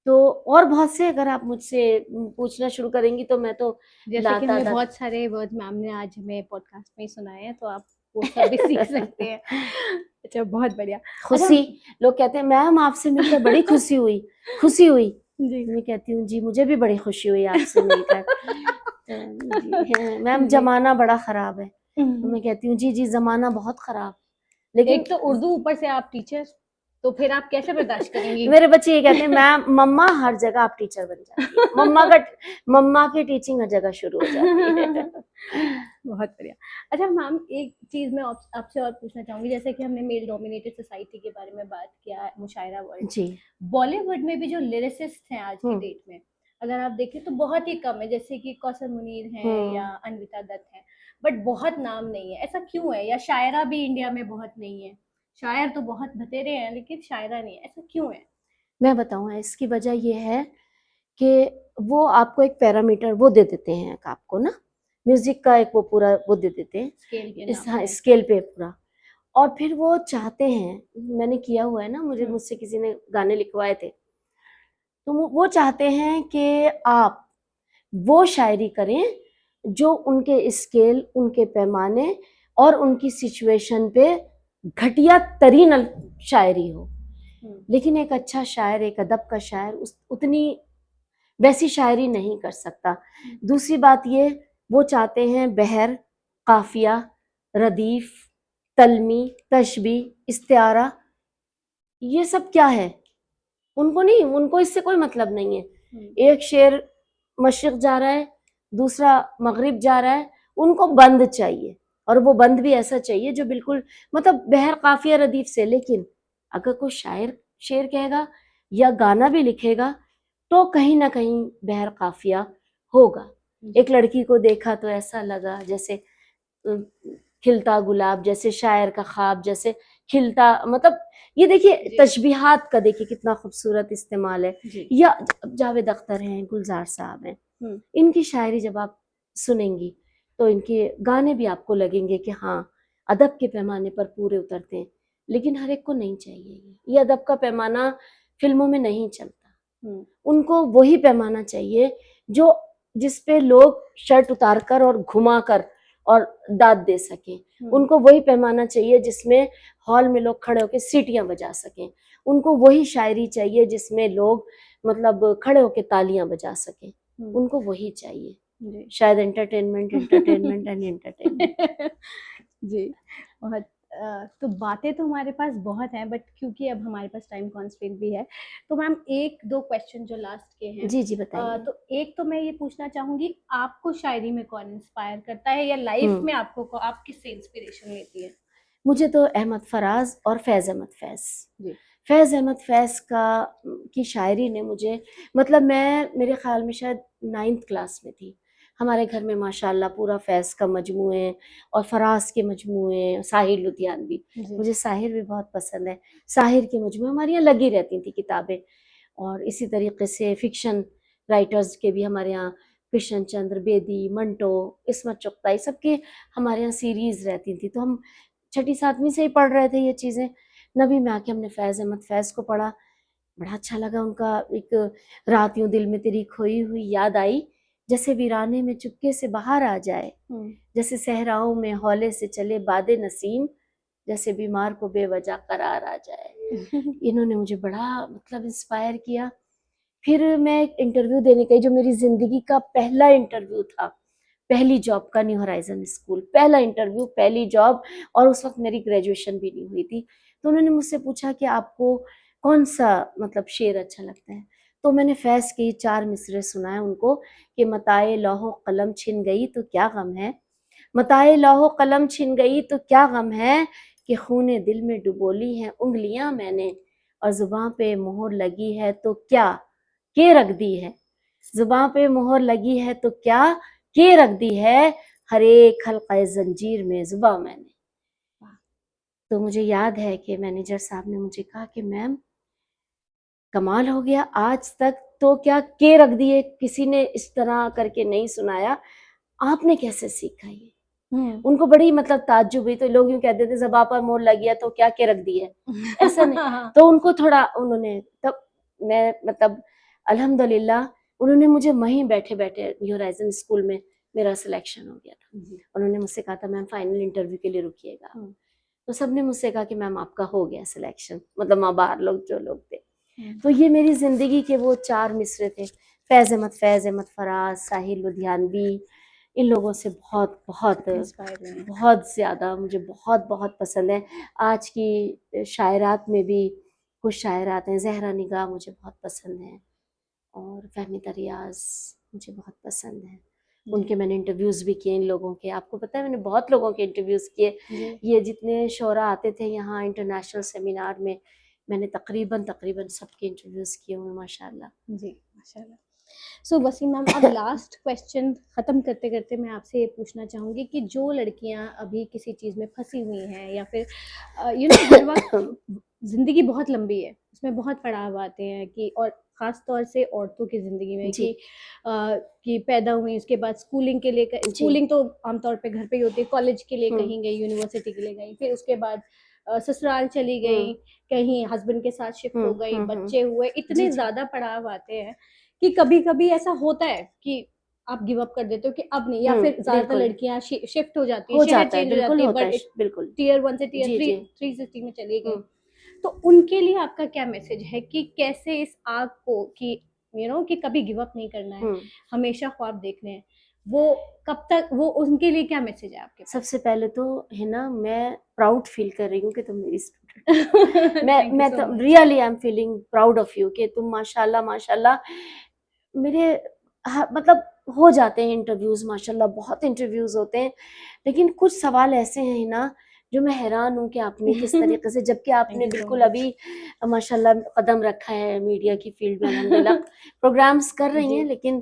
तो और बहुत से अगर आप मुझसे पूछना शुरू करेंगी तो मैं तो जैसे कि हमें बहुत सारे वर्ड मैम ने आज हमें पॉडकास्ट में सुनाए हैं, तो आप वो सब भी सीख सकते हैं। अच्छा, बहुत बढ़िया। खुशी, लोग कहते हैं मैम आपसे मिलकर बड़ी खुशी हुई, खुशी हुई। मैं कहती हूँ जी मुझे भी बड़ी खुशी हुई आपसे मिलकर। मैम जमाना बड़ा खराब है, तो मैं कहती हूँ जी जी जमाना बहुत खराब, लेकिन एक तो उर्दू, ऊपर से आप टीचर, तो फिर आप कैसे बर्दाश्त करेंगी? मेरे बच्चे ये कहते हैं मैम मम्मा हर जगह आप टीचर बन जाती है, मम्मा की टीचिंग हर जगह शुरू हो जाती है। बहुत बढ़िया। अच्छा मैम, एक चीज़ मैं आपसे और पूछना चाहूँगी, जैसे कि हमने मेल डोमिनेटेड सोसाइटी के बारे में बात किया, मुशायरा वर्ल्ड, जी। बॉलीवुड में भी जो लिरिसिस्ट हैं आज की हम्म डेट में, अगर आप देखें तो बहुत ही कम है, जैसे कि कौसर मुनीर हैं या हम्म अन्विता दत्त हैं, बट बहुत नाम नहीं है। ऐसा क्यों है? या शायरा भी इंडिया में बहुत नहीं है? शायर तो बहुत बतेरे हैं लेकिन शायरा नहीं है, ऐसा क्यों है? मैं बताऊँ इसकी वजह ये है कि वो आपको एक पैरामीटर वो दे देते हैं आपको ना, म्यूजिक का एक वो पूरा वो दे देते हैं स्केल के इस, नाम हाँ, पे। स्केल पे पूरा। और फिर वो चाहते हैं, मैंने किया हुआ है ना, हम्म। मुझसे किसी ने गाने लिखवाए थे, तो वो चाहते हैं कि आप वो शायरी करें जो उनके स्केल, उनके पैमाने और उनकी सिचुएशन पे घटिया तरीन शायरी हो। लेकिन एक अच्छा शायर, एक अदब का शायर उतनी वैसी शायरी नहीं कर सकता। दूसरी बात ये, वो चाहते हैं बहर, काफिया, रदीफ, तलमी, तशबी, इस्तिआरा, ये सब क्या है? उनको नहीं, उनको इससे कोई मतलब नहीं है। एक शेर मशरिक जा रहा है, दूसरा मगरिब जा रहा है, उनको बंद चाहिए, और वो बंद भी ऐसा चाहिए जो बिल्कुल मतलब बहर काफिया रदीफ से। लेकिन अगर कोई शायर शेर कहेगा या गाना भी लिखेगा तो कहीं ना कहीं बहर काफिया होगा। एक लड़की को देखा तो ऐसा लगा जैसे खिलता गुलाब, जैसे शायर का ख्वाब जैसे खिलता, मतलब ये देखिए तशबीहात का देखिए कितना खूबसूरत इस्तेमाल है। या जावेद अख्तर हैं, गुलजार साहब हैं, इनकी शायरी जब आप सुनेंगी तो इनके गाने भी आपको लगेंगे कि हाँ अदब के पैमाने पर पूरे उतरते हैं। लेकिन हर एक को नहीं चाहिए ये अदब का पैमाना, फिल्मों में नहीं चलता। उनको वही पैमाना चाहिए जो जिसपे लोग शर्ट उतार कर और घुमा कर और दाद दे सकें। उनको वही पैमाना चाहिए जिसमें हॉल में लोग खड़े होकर सीटियां बजा सकें। उनको वही शायरी चाहिए जिसमें लोग मतलब खड़े होकर तालियां बजा सकें। उनको वही चाहिए। शायद एंटरटेनमेंट एंटरटेनमेंट एंड एंटरटेनमेंट। जी। बहुत तो बातें तो हमारे पास बहुत हैं, बट क्योंकि अब हमारे पास टाइम कॉन्स्टेंट भी है, तो मैम एक दो क्वेश्चन जो लास्ट के हैं। जी जी बताइए। तो एक तो मैं ये पूछना चाहूंगी, आपको शायरी में कौन इंस्पायर करता है, या लाइफ में आपको आप किससे इंस्पिरेशन लेती है? मुझे तो अहमद फराज और फैज़ अहमद फैज़, फैज़ अहमद फैज़ की शायरी ने मुझे, मतलब मैं मेरे ख्याल में शायद 9th क्लास में थी, हमारे घर में माशाल्लाह पूरा फैज़ का मजमूए और फराज के मजमूए, साहिर लुधियानवी, मुझे साहिर भी बहुत पसंद है, साहिर के मजमूए हमारे यहाँ लगी रहती थी किताबें। और इसी तरीके से फिक्शन राइटर्स के भी हमारे यहाँ, कृष्ण चंद्र बेदी, मंटो, इस्मत चुगताई, सबके हमारे यहाँ सीरीज़ रहती थी। तो हम 6ठी 7वीं से ही पढ़ रहे थे ये चीज़ें। 9वीं में आके हमने फैज़ अहमद फैज़ को पढ़ा, बड़ा अच्छा लगा। उनका एक रात यूं दिल में तेरी खोई हुई याद आई, जैसे वीराने में चुपके से बाहर आ जाए, जैसे सहराओं में हौले से चले बादे नसीम, जैसे बीमार को बेवजह करार आ जाए। इन्होंने मुझे बड़ा मतलब इंस्पायर किया। फिर मैं एक इंटरव्यू देने गई, जो मेरी ज़िंदगी का पहला इंटरव्यू था, पहली जॉब का, न्यू होराइजन स्कूल, पहला इंटरव्यू, पहली जॉब, और उस वक्त मेरी ग्रेजुएशन भी नहीं हुई थी। तो उन्होंने मुझसे पूछा कि आपको कौन सा मतलब शेर अच्छा लगता है, तो मैंने फैज़ के 4 मिसरे सुनाए उनको कि मताए लौहो कलम छिन गई तो क्या गम है, मताए लौहो कलम छिन गई तो क्या गम है, कि खूने दिल में डुबोली हैं उंगलियां मैंने, और जुबां पे मोहर लगी है तो क्या के रख दी है, जुबां पे मोहर लगी है तो क्या के रख दी है, हर एक हल्क़े जंजीर में जुबां मैंने। तो मुझे याद है कि मैनेजर साहब ने मुझे कहा कि मैम कमाल हो गया, आज तक तो क्या के रख दिए किसी ने इस तरह करके नहीं सुनाया, आपने कैसे सीखा ये? उनको बड़ी मतलब ताज्जुब हुई। तो लोग यूं कहते थे ज़बां पर मोहर लगी है तो क्या के रख दी है, ऐसा नहीं। तो उनको थोड़ा उन्होंने, तब मैं मतलब अल्हम्दुलिल्लाह उन्होंने मुझे वहीं बैठे बैठे न्यू होराइजन स्कूल में मेरा सिलेक्शन हो गया था। उन्होंने मुझसे कहा था मैम फाइनल इंटरव्यू के लिए रुकिएगा, तो सबने मुझसे कहा कि मैम आपका हो गया सिलेक्शन, मतलब वहाँ बाहर लोग जो लोग थे। तो ये मेरी ज़िंदगी के वो 4 मिसरे थे, फैज़ अहमद फराज, साहिर लुधियानवी, इन लोगों से बहुत बहुत बहुत ज़्यादा मुझे बहुत बहुत पसंद है। आज की शायरात में भी कुछ शायर आते हैं, जहरा निगाह मुझे बहुत पसंद है, और फहमीदा रियाज मुझे बहुत पसंद है। उनके मैंने इंटरव्यूज़ भी किए इन लोगों के। आपको पता है मैंने बहुत लोगों के इंटरव्यूज़ किए। जी ये जितने शोरा आते थे यहाँ इंटरनेशनल सेमिनार में, मैंने तकरीबन तकरीबन सबके इंटरव्यूज़ किए हुए माशाल्लाह। जी माशाल्लाह। सो वसीम मैम, अब लास्ट क्वेश्चन ख़त्म करते करते मैं आपसे ये पूछना चाहूँगी कि जो लड़कियां अभी किसी चीज़ में फंसी हुई हैं, या फिर हर वक्त ज़िंदगी बहुत लंबी है, उसमें बहुत पड़ाव आते हैं कि, और ख़ास तौर से औरतों की ज़िंदगी में जी कि पैदा हुई, उसके बाद स्कूलिंग के लिए, जी स्कूलिंग तो आमतौर पे घर पे ही होती है, कॉलेज के लिए हम्म कहीं गई, यूनिवर्सिटी के लिए गई, फिर उसके बाद ससुराल चली हम्म गई, कहीं हस्बैंड के साथ शिफ्ट हो गई, बच्चे हुए, जी इतने जी ज़्यादा पड़ाव आते हैं कि कभी-कभी ऐसा होता है कि आप गिव अप कर देते हो कि अब नहीं, या फिर ज़्यादातर बिल्कुल लड़कियां शिफ्ट हो जाती है, हो शहर जाता है, चेंज हो बिल्कुल जाती है, होता है, बट बिल्कुल। टियर 1 से टियर जी 3 जी 3 सिटी में चली गई। हम्म तो उनके लिए आपका क्या मैसेज है कि कैसे इस आग को, कि कि कभी गिव अप नहीं करना है, हम्म हमेशा ख्वाब देखने हैं, वो कब तक, वो उनके लिए क्या मैसेज है आपके पास? सबसे पहले तो है ना, मैं प्राउड फील कर रही हूँ कि तुम मेरी स्टूडेंट हो। थैंक यू मैं सो तो much. Really I am feeling proud of you कि तुम माशाल्लाह माशाल्लाह मेरे मतलब हो जाते हैं इंटरव्यूज, माशाल्लाह बहुत इंटरव्यूज होते हैं, लेकिन कुछ सवाल ऐसे हैं ना जो मैं हैरान हूँ कि आपने किस तरीके से, जबकि थैंक आपने यू सो बिल्कुल मच। अभी माशाल्लाह कदम रखा है मीडिया की फील्ड में, अल्हम्दुलिल्लाह प्रोग्राम्स कर रही जी। हैं, लेकिन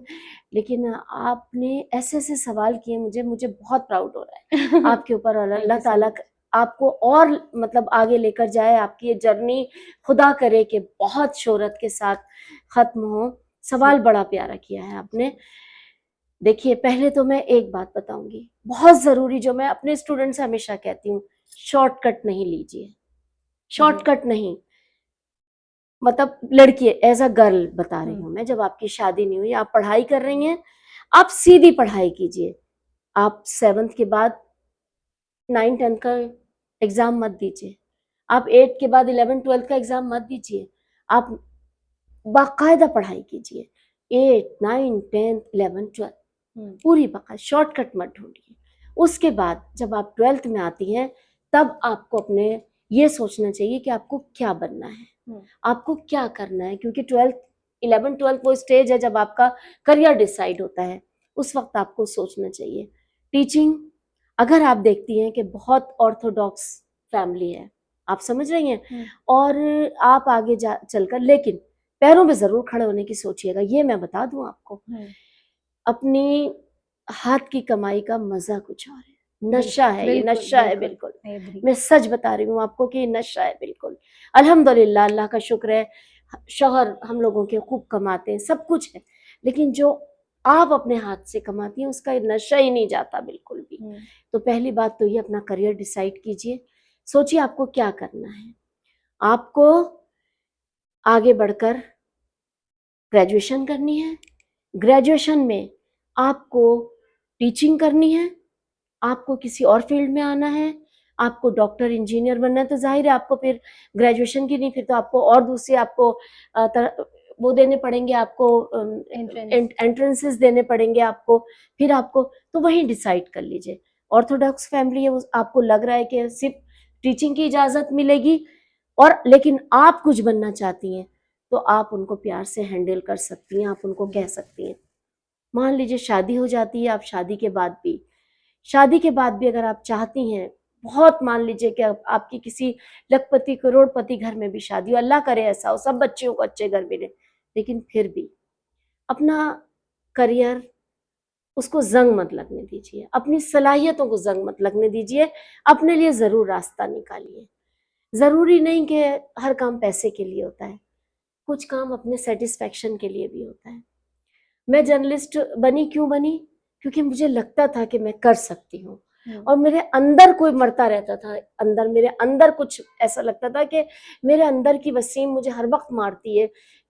लेकिन आपने ऐसे ऐसे सवाल किए, मुझे मुझे बहुत प्राउड हो रहा है आपके ऊपर, और थैंक अल्लाह यू सो ताला मच। आपको और मतलब आगे लेकर जाए, आपकी ये जर्नी खुदा करे कि बहुत शोहरत के साथ खत्म हो। जी सवाल बड़ा प्यारा किया है आपने। देखिए पहले तो मैं एक बात बताऊंगी बहुत ज़रूरी, जो मैं अपने स्टूडेंट से हमेशा कहती हूँ, शॉर्टकट नहीं लीजिए, जी। शॉर्टकट नहीं। मतलब लड़की एज अ गर्ल बता रही हम्म। हूँ मैं, जब आपकी शादी नहीं हुई, आप पढ़ाई कर रही हैं, आप सीधी पढ़ाई कीजिए। आप 7th के बाद 9 10 का एग्ज़ाम मत दीजिए, आप 8 के बाद 11 12 का एग्ज़ाम मत दीजिए, आप बाकायदा पढ़ाई कीजिए, 8 9 10 11 12 हम्म। पूरी बात, शॉर्टकट मत ढूंढिए। उसके बाद जब आप 12th में आती हैं, तब आपको अपने ये सोचना चाहिए कि आपको क्या बनना है, हम्म। आपको क्या करना है, क्योंकि 12th 11 12 वो स्टेज है जब आपका करियर डिसाइड होता है। उस वक्त आपको सोचना चाहिए। टीचिंग, अगर आप देखती हैं कि बहुत ऑर्थोडॉक्स फैमिली है, आप समझ रही हैं, हम्म। और आप आगे जा चलकर लेकिन पैरों पे जरूर खड़े होने की सोचिएगा, ये मैं बता दूं आपको। हम्म। अपनी हाथ की कमाई का मजा कुछ और है, नशा बिल्कुल है, ये बिल्कुल नशा है बिल्कुल। बिल्कुल। I agree. मैं सच बता रही हूँ आपको कि ये नशा है बिल्कुल। अल्हम्दुलिल्लाह, अल्लाह का शुक्र है, शौहर हम लोगों के खूब कमाते हैं, सब कुछ है, लेकिन जो आप अपने हाथ से कमाती हैं उसका नशा ही नहीं जाता बिल्कुल भी। हम्म। तो पहली बात तो ये, अपना करियर डिसाइड कीजिए, सोचिए आपको क्या करना है। आपको आगे बढ़कर ग्रेजुएशन करनी है, ग्रेजुएशन में आपको टीचिंग करनी है, आपको किसी और फील्ड में आना है, आपको डॉक्टर इंजीनियर बनना है, तो जाहिर है आपको फिर ग्रेजुएशन की नहीं, फिर तो आपको और दूसरे आपको वो देने पड़ेंगे, आपको एंट्रेंस। एंट्रेंसेस देने पड़ेंगे आपको, फिर आपको तो वही डिसाइड कर लीजिए। ऑर्थोडॉक्स फैमिली है, वो आपको लग रहा है कि सिर्फ टीचिंग की इजाज़त मिलेगी, और लेकिन आप कुछ बनना चाहती हैं, तो आप उनको प्यार से हैंडल कर सकती हैं, आप उनको कह सकती हैं। मान लीजिए शादी हो जाती है, आप शादी के बाद भी अगर आप चाहती हैं, बहुत मान लीजिए कि आपकी किसी लखपति करोड़पति घर में भी शादी हो, अल्लाह करे ऐसा हो, सब बच्चियों को अच्छे घर मिले, लेकिन फिर भी अपना करियर, उसको जंग मत लगने दीजिए, अपनी सलाहियतों को जंग मत लगने दीजिए, अपने लिए ज़रूर रास्ता निकालिए। ज़रूरी नहीं कि हर काम पैसे के लिए होता है, कुछ काम अपने सेटिस्फेक्शन के लिए भी होता है। मैं जर्नलिस्ट बनी, क्यों बनी? क्योंकि मुझे लगता था कि मैं कर सकती हूँ, और मेरे अंदर कोई मरता रहता था, अंदर मेरे अंदर कुछ ऐसा लगता था कि मेरे अंदर की वसीम मुझे हर वक्त मारती है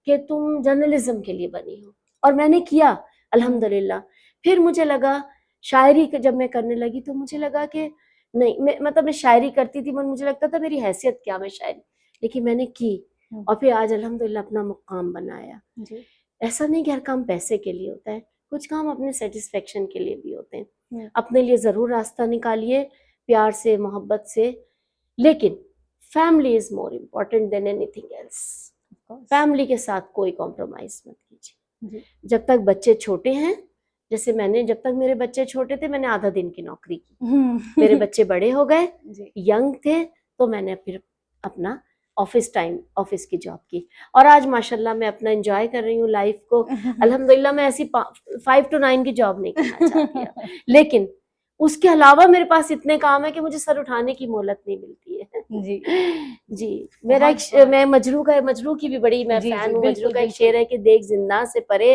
कि तुम जर्नलिज्म के लिए बनी हो, और मैंने किया अल्हम्दुलिल्लाह। फिर मुझे लगा शायरी जब मैं करने लगी, तो मुझे लगा कि नहीं, मैं शायरी करती थी, पर मुझे लगता था मेरी हैसियत क्या, मैं शायरी, लेकिन मैंने की, और फिर आज अल्हम्दुलिल्लाह अपना मुकाम बनाया। जी। ऐसा नहीं कि हर काम पैसे के लिए होता है, कुछ काम अपने सेटिस्फेक्शन के लिए भी होते हैं। हम्म। अपने लिए ज़रूर रास्ता निकालिए, प्यार से, मोहब्बत से, लेकिन family is more important than anything else. Family के साथ कोई कॉम्प्रोमाइज मत कीजिए। जी जब तक बच्चे छोटे हैं, जैसे मैंने, जब तक मेरे बच्चे छोटे थे मैंने आधा दिन की नौकरी की। मेरे बच्चे बड़े हो गए, जी यंग थे, तो मैंने फिर अपना ऑफिस की जॉब की। और आज माशाल्लाह मैं अपना एंजॉय कर रही हूँ लाइफ को। अल्हम्दुलिल्लाह मैं ऐसी 5 to 9 की जॉब नहीं करना चाहती अब। लेकिन उसके अलावा मेरे पास इतने काम है कि मुझे सर उठाने की मोहलत नहीं मिलती है। जी जी, मेरा एक मैं मजरू की भी बड़ी मैं जी फैन जी हूँ। मजरू बिल्कुल का एक बिल्कुल शेर है कि देख जिंदा से परे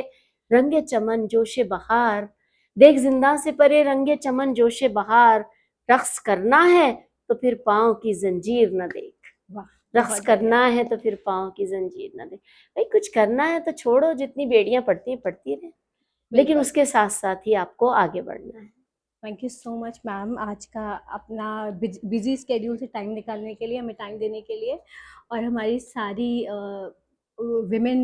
रंगे चमन जोशे बहार, देख जिंदा से परे रंगे चमन जोशे बहार, रक्स करना है तो फिर पाँव की जंजीर न देख। वाह रक्स बहुत करना बढ़िया है तो फिर पाँव की जंजीर न देख। भाई कुछ करना है तो छोड़ो, जितनी बेड़ियां पड़ती हैं पड़ती रहे, लेकिन बिल्कुल। उसके साथ साथ ही आपको आगे बढ़ना है। Thank you so much ma'am, आज का अपना बिजी स्केड्यूल से टाइम निकालने के लिए, हमें टाइम देने के लिए, और हमारी सारी विमेन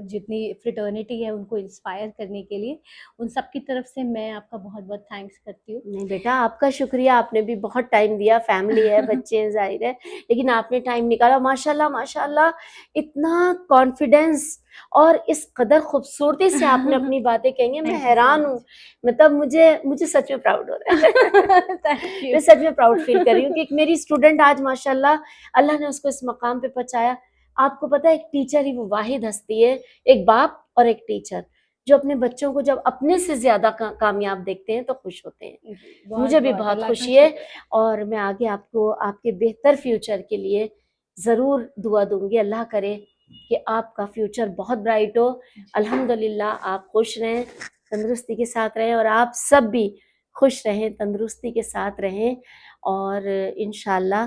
जितनी फ्रेटर्निटी है उनको इंस्पायर करने के लिए, उन सब की तरफ से मैं आपका बहुत बहुत थैंक्स करती हूँ। नहीं बेटा, आपका शुक्रिया, आपने भी बहुत टाइम दिया। फैमिली है, बच्चे हैं, जाहिर है, लेकिन आपने टाइम निकाला। माशाल्लाह माशाल्लाह, इतना कॉन्फिडेंस और इस कदर खूबसूरती से आपने अपनी बातें कही हैं, मैं थैंक यू सो हैरान हूँ। मच। मतलब मुझे सच में प्राउड हो रहा है। Thank you. मैं सच में प्राउड फील कर रही हूँ कि एक मेरी स्टूडेंट आज माशाल्लाह अल्लाह ने उसको इस मकाम पे पहुंचाया। आपको पता है, एक टीचर ही वो वाहिद हस्ती है, एक बाप और एक टीचर, जो अपने बच्चों को जब अपने से ज्यादा कामयाब देखते हैं तो खुश होते हैं। जी, बहुत मुझे भी बहुत बहुत अल्लाह का खुशी है, शुक्र। और मैं आगे आपको आपके बेहतर फ्यूचर के लिए ज़रूर दुआ दूंगी। अल्लाह करे कि आपका फ्यूचर बहुत ब्राइट हो। अल्हम्दुलिल्लाह, आप खुश रहें, तंदुरुस्ती के साथ रहें, और आप सब भी खुश रहें, तंदुरुस्ती के साथ रहें, और इंशाल्लाह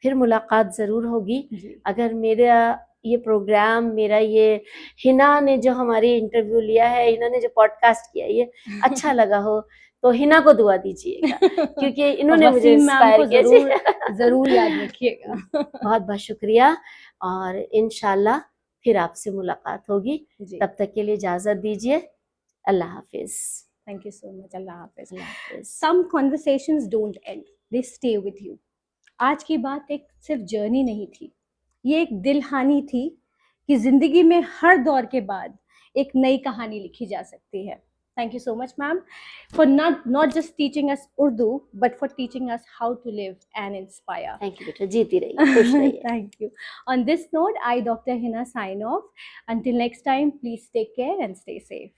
फिर मुलाकात ज़रूर होगी। जी अगर मेरा ये प्रोग्राम, मेरा ये हिना ने जो हमारी इंटरव्यू लिया है, हिना ने जो पॉडकास्ट किया, ये अच्छा लगा हो तो हिना को दुआ दीजिएगा, क्योंकि और इन्होंने मुझे वसीम मैम इंस्पायर को किया। जरूर जरूर याद रखिएगा। बहुत बहुत शुक्रिया, और इंशाल्लाह फिर आपसे मुलाकात होगी। जी तब तक के लिए इजाज़त दीजिए। अल्लाह हाफिज़। Thank you so much. अल्लाह हाफिज। अल्लाह हाफिज़। Some conversations don't end, they stay with you. आज की बात एक सिर्फ जर्नी नहीं थी, ये एक दिलहानी थी कि जिंदगी में हर दौर के बाद एक नई कहानी लिखी जा सकती है। Thank you so much ma'am for not just teaching us Urdu but for teaching us how to live and inspire. Thank you बेटा, जीती रहिए, खुश रहिए। Thank you. On this note, I, Dr. Hina, sign off. Until next time, please take care and stay safe.